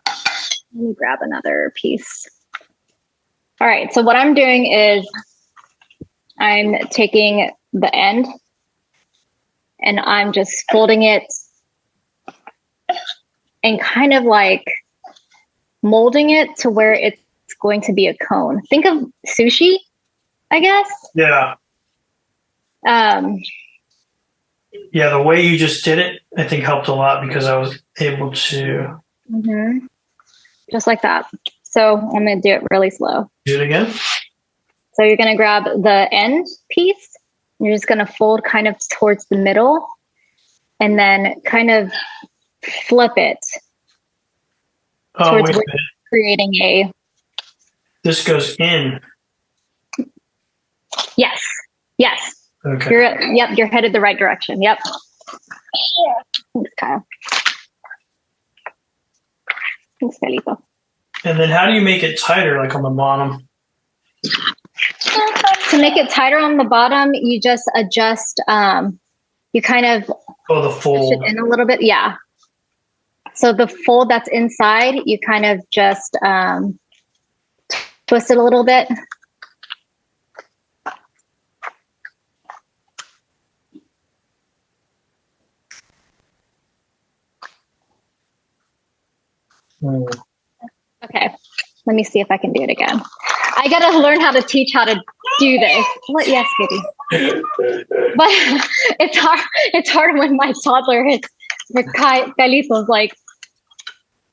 Let me grab another piece. All right, so what I'm doing is I'm taking the end and I'm just folding it and kind of like molding it to where it's going to be a cone. Think of sushi, I guess. Yeah. Yeah, the way you just did it, I think helped a lot because I was able to just like that. So I'm going to do it really slow. do it again. So you're going to grab the end piece. You're just going to fold kind of towards the middle and then kind of flip it towards creating a. This goes in. Yes. Okay. You're headed the right direction. Yep. Here. Thanks, Kyle. Thanks, Felipe. And then how do you make it tighter, like on the bottom? To make it tighter on the bottom, you just adjust, you kind of The push fold. it in a little bit. Yeah. So the fold that's inside, you kind of just twist it a little bit. Okay, let me see if I can do it again. I gotta learn how to teach how to do this. What? Yes, baby. But it's hard. It's hard when my toddler is Calito's like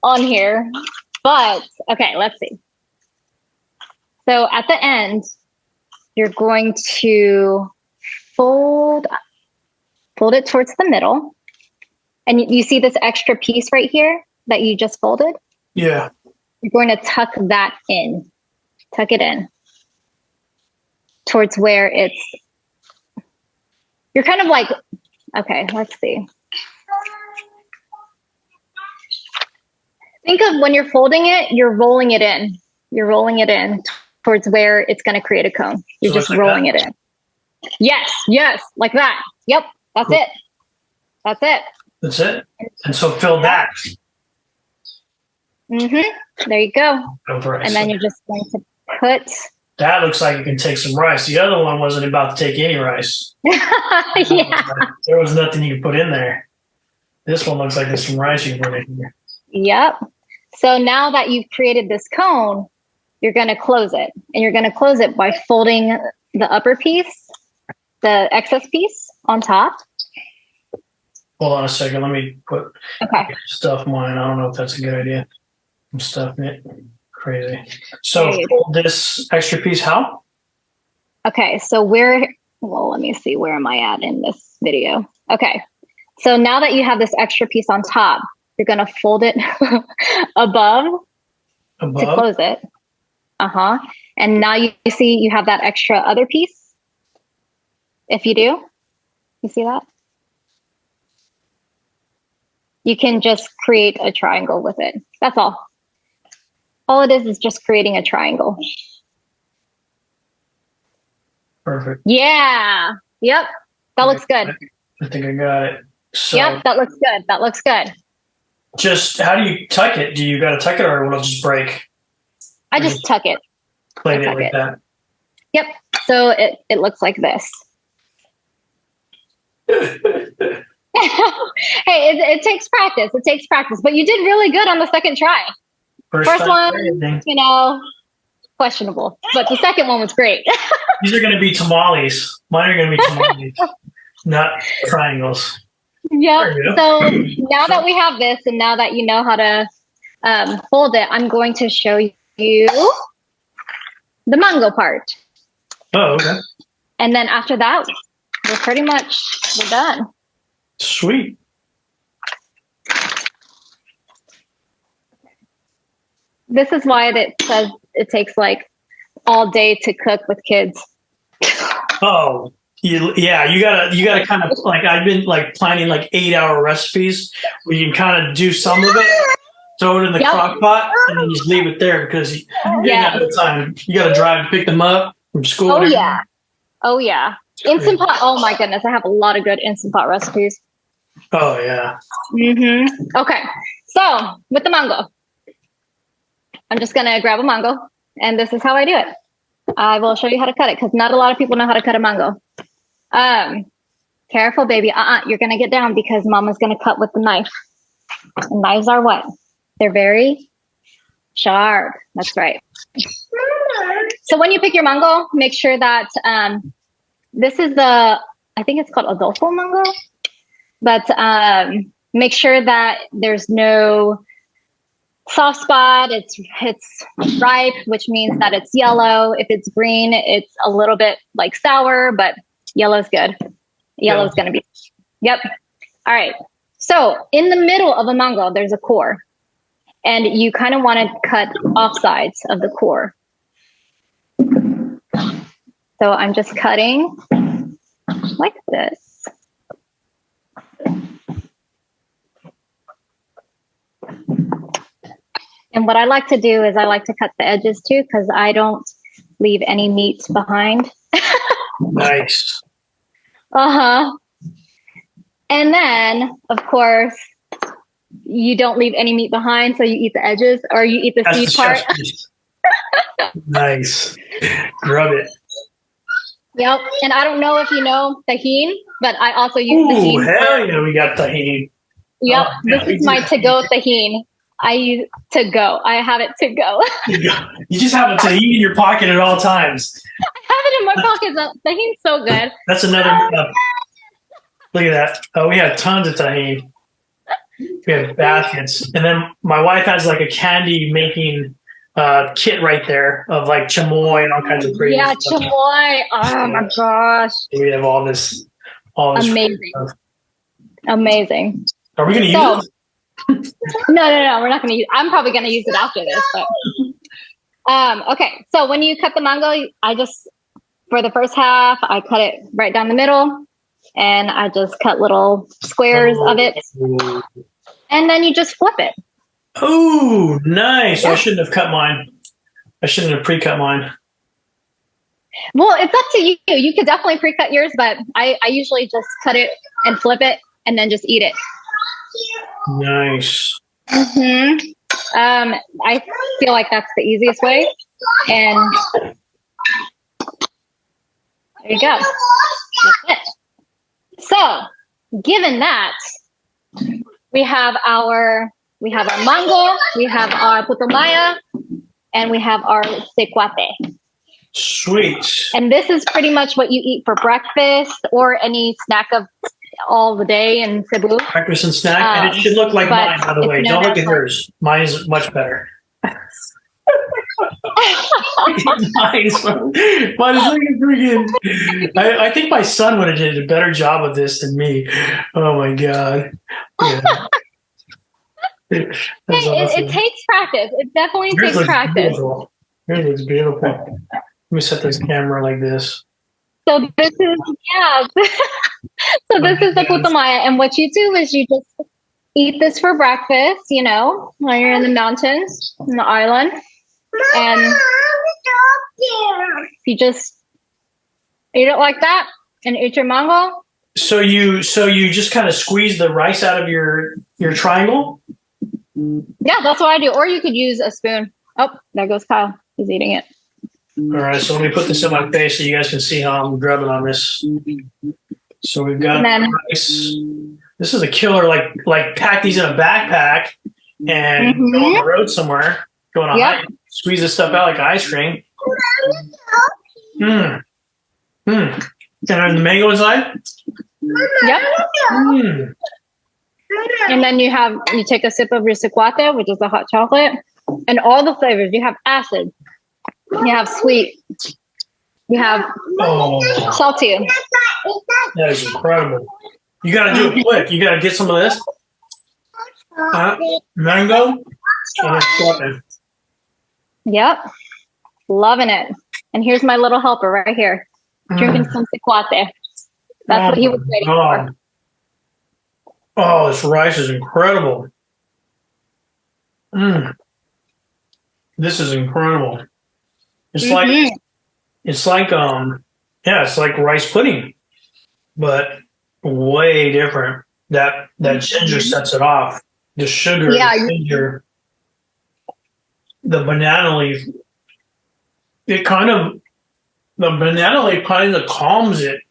on here. But okay, let's see. So at the end, you're going to fold it towards the middle, and you see this extra piece right here that you just folded. Yeah. You're going to tuck that in. Tuck it in towards where you're kind of like, okay, let's see. Think of when you're folding it, you're rolling it in. You're rolling it in towards where it's going to create a cone. You're So just like rolling that? it in. Yes, like that. Yep, that's Cool. it. That's it. That's it. And so fill that. There you go. Of rice. And then you're just going to put. That looks like it can take some rice. The other one wasn't about to take any rice. Yeah. There was nothing you could put in there. This one looks like there's some rice you can put in here. Yep. So now that you've created this cone, you're going to close it. And you're going to close it by folding the upper piece, the excess piece on top. Hold on a second. Let me put stuff mine. I don't know if that's a good idea. I'm stuffing it. Crazy. So fold this extra piece how? Okay. So let me see. Where am I at in this video? Okay. So now that you have this extra piece on top, you're going to fold it above to close it. And now you see you have that extra other piece. If you do, you see that? You can just create a triangle with it. That's all. All it is just creating a triangle. Perfect. Yeah. Yep. That looks good. I think I got it. So yep. That looks good. That looks good. Just how do you tuck it? Do you got to tuck it or will it just break? I just tuck it. Plate it like that. Yep. So it looks like this. Hey, it takes practice. It takes practice. But you did really good on the second try. First one, questionable. But the second one was great. These are going to be tamales. Mine are going to be tamales, not triangles. Yep. So now that we have this and now that you know how to fold it, I'm going to show you the mango part. Oh, okay. And then after that, we're done. Sweet. This is why it says it takes like all day to cook with kids. Oh, you gotta kind of like I've been like planning like 8-hour recipes where you can kind of do some of it, throw it in the crock pot, and then just leave it there because you ain't got no time. You gotta drive and pick them up from school. Oh yeah. Instant pot. Oh my goodness, I have a lot of good instant pot recipes. Oh yeah. Okay, so with the mango, I'm just gonna grab a mango, and this is how I do it. I will show you how to cut it because not a lot of people know how to cut a mango. Careful, baby. You're gonna get down because Mama's gonna cut with the knife. And knives are what? They're very sharp. That's right. So when you pick your mango, make sure that this is I think it's called Adolfo mango, but make sure that there's no soft spot. It's ripe, which means that it's yellow. If it's green, it's a little bit like sour, but yellow's good. Yellow's going to be. Yep. All right. So in the middle of a mango, there's a core, and you kind of want to cut off sides of the core. So I'm just cutting like this. And what I like to do is I like to cut the edges too, because I don't leave any meat behind. Nice. And then, of course, you don't leave any meat behind, so you eat the edges or you eat the seed part. Nice. Rub it. Yep. And I don't know if you know tahini, but I also use tahini. Ooh, hell yeah, we got tahini. Yep. This is my to-go tahini. I use to go. I have it to go. You just have a tahini in your pocket at all times. I have it in my pocket. Tahini's so good. That's another. Look at that. Oh, we have tons of tahini. We have baskets. And then my wife has like a candy making kit right there of like chamoy and all kinds of crazy stuff. Chamoy. Oh my gosh. We have all this amazing. Amazing. Are we going to use it? No, we're not going to use it. I'm probably going to use it after this. But. Okay, so when you cut the mango, for the first half, I cut it right down the middle, and I just cut little squares of it. And then you just flip it. Oh, nice. Yeah. I shouldn't have cut mine. I shouldn't have pre-cut mine. Well, it's up to you. You could definitely pre-cut yours, but I usually just cut it and flip it and then just eat it. Nice. Hmm I feel like that's the easiest way. And there you go. That's it. So, given that, we have our mango, we have our Puto Maya, and we have our Sikwate. Sweet. And this is pretty much what you eat for breakfast or any snack of all the day in Cebu. Breakfast and snack. And it should look like mine, by the way. it's Don't known look at as yours. Mine is much better. Mine is looking freaking. I think my son would have did a better job of this than me. Oh my god. Yeah. That's awesome. It takes practice. It definitely Yours takes looks practice. beautiful. Yours looks beautiful. Let me set this camera like this. So this is so this is the Puto Maya, and what you do is you just eat this for breakfast. You know, when you're in the mountains, in the island, and you just eat it like that, and eat your mango. So you just kind of squeeze the rice out of your triangle? Yeah, that's what I do. Or you could use a spoon. Oh, there goes Kyle. He's eating it. All right, so let me put this in my face so you guys can see how I'm grubbing on this. So we've got rice. This is a killer. Like pack these in a backpack and go on the road somewhere. Go on a hike. Squeeze this stuff out like ice cream. And then the mango inside. Yep. And then you take a sip of your Sikwate, which is the hot chocolate, and all the flavors. You have acid, you have sweet, you have salty. That is incredible. You got to do it quick. You got to get some of this mango and then flip it. Yep, loving it. And here's my little helper right here, drinking some Sikwate. That's what he was waiting for. Oh, this rice is incredible. This is incredible. It's it's like rice pudding, but way different. That ginger sets it off. The sugar, the ginger, the banana leaf. The banana leaf kind of calms it.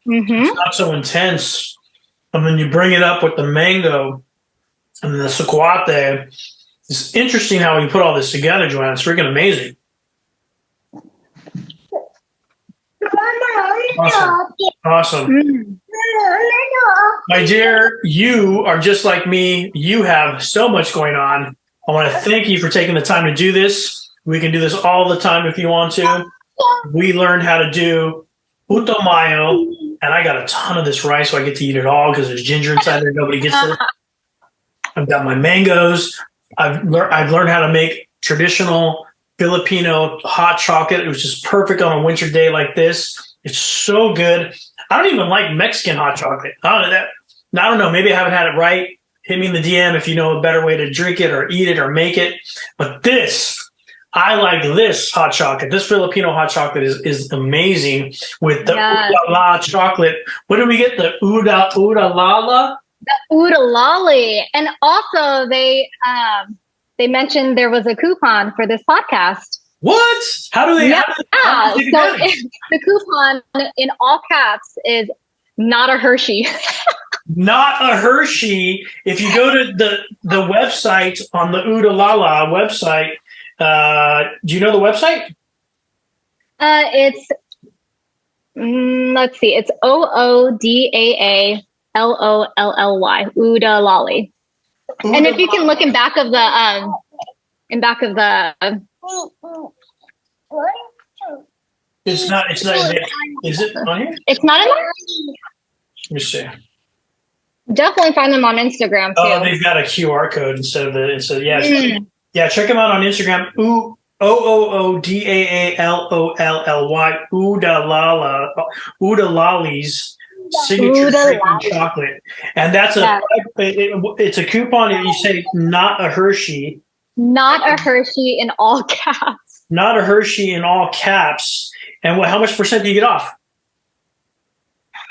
It's not so intense. And then you bring it up with the mango and the Sikwate. It's interesting how you put all this together, Joanna. It's freaking amazing. Awesome. My dear, you are just like me. You have so much going on. I want to thank you for taking the time to do this. We can do this all the time if you want to. We learned how to do Puto Maya, and I got a ton of this rice, so I get to eat it all because there's ginger inside there. Nobody gets it. I've got my mangoes. I've learned how to make traditional Filipino hot chocolate. It was just perfect on a winter day like this. It's so good. I don't even like Mexican hot chocolate. I don't know. Maybe I haven't had it right. Hit me in the DM if you know a better way to drink it or eat it or make it. But I like this hot chocolate. This Filipino hot chocolate is amazing with the Udala chocolate. What did we get? The Udalala? The Udalali. And also they mentioned there was a coupon for this podcast. What? How do they? So the coupon in all caps is not a Hershey. Not a Hershey. If you go to the website on the Udalala website, do you know the website? It's let's see. It's OODAALOLLY. Udalali. And if you can look in back of the It's not. Is it on here? It's not in there? Let me see. Definitely find them on Instagram too. Oh, they've got a QR code instead of the. Yeah, check them out on Instagram. OOODAALOLLY. Udalala. Udalalis. Signature Oodalali. freaking chocolate. And that's it's a coupon and you say not a Hershey. Not a Hershey in all caps. Not a Hershey in all caps. And how much percent do you get off?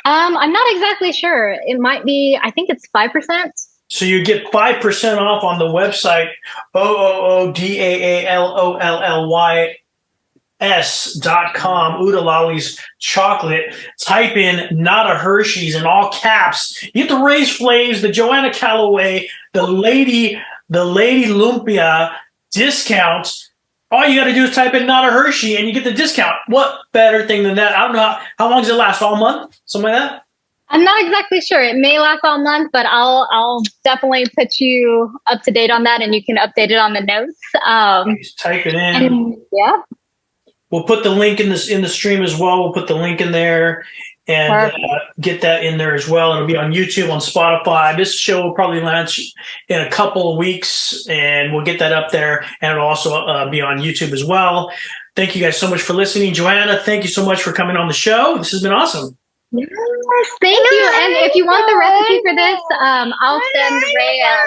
I'm not exactly sure. It might be, I think it's 5%. So you get 5% off on the website, OOODAALLYS.com, Oodalali's chocolate. Type in not a Hershey's in all caps. You get the Raised Flaves, the Joanna Callaway, the Lady Lumpia discount. All you got to do is type in not a Hershey and you get the discount. What better thing than that? I don't know how long does it last? All month? Something like that? I'm not exactly sure. It may last all month, but I'll definitely put you up to date on that, and you can update it on the notes. Type it in. And, yeah. We'll put the link in the stream as well. We'll put the link in there and get that in there as well. It'll be on YouTube, on Spotify. This show will probably launch in a couple of weeks, and we'll get that up there, and it'll also be on YouTube as well. Thank you guys so much for listening. Joanna, thank you so much for coming on the show. This has been awesome. Yes, thank you. And if you want the recipe for this, I'll send Ray a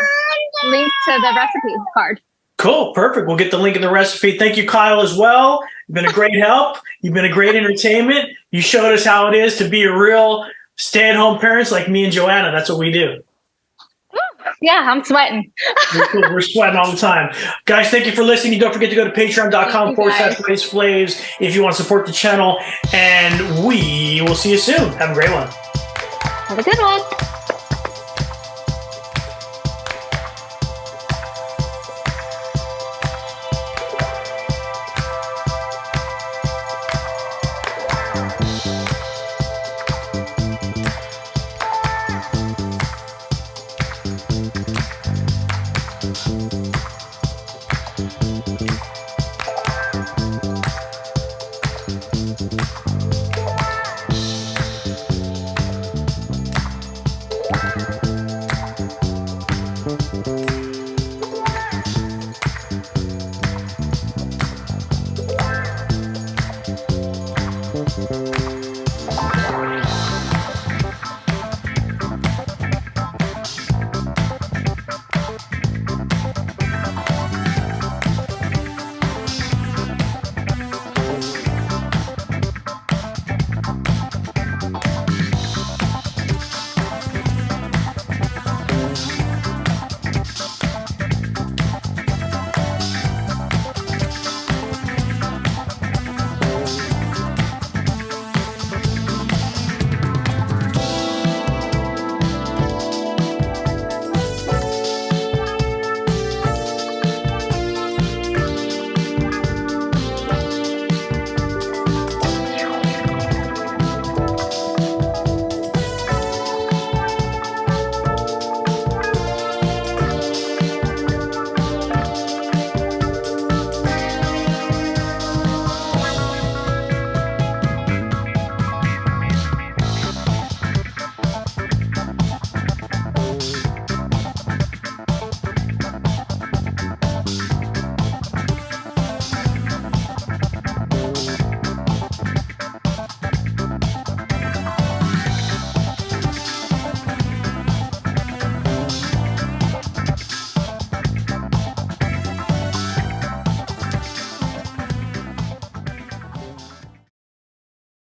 link to the recipe card. Cool. Perfect. We'll get the link in the recipe. Thank you, Kyle, as well. You've been a great help. You've been a great entertainment. You showed us how it is to be a real stay-at-home parents like me and Joanna. That's what we do. Yeah, I'm sweating. We're sweating all the time. Guys, thank you for listening. Don't forget to go to patreon.com/raiseflaves if you want to support the channel. And we will see you soon. Have a great one. Have a good one.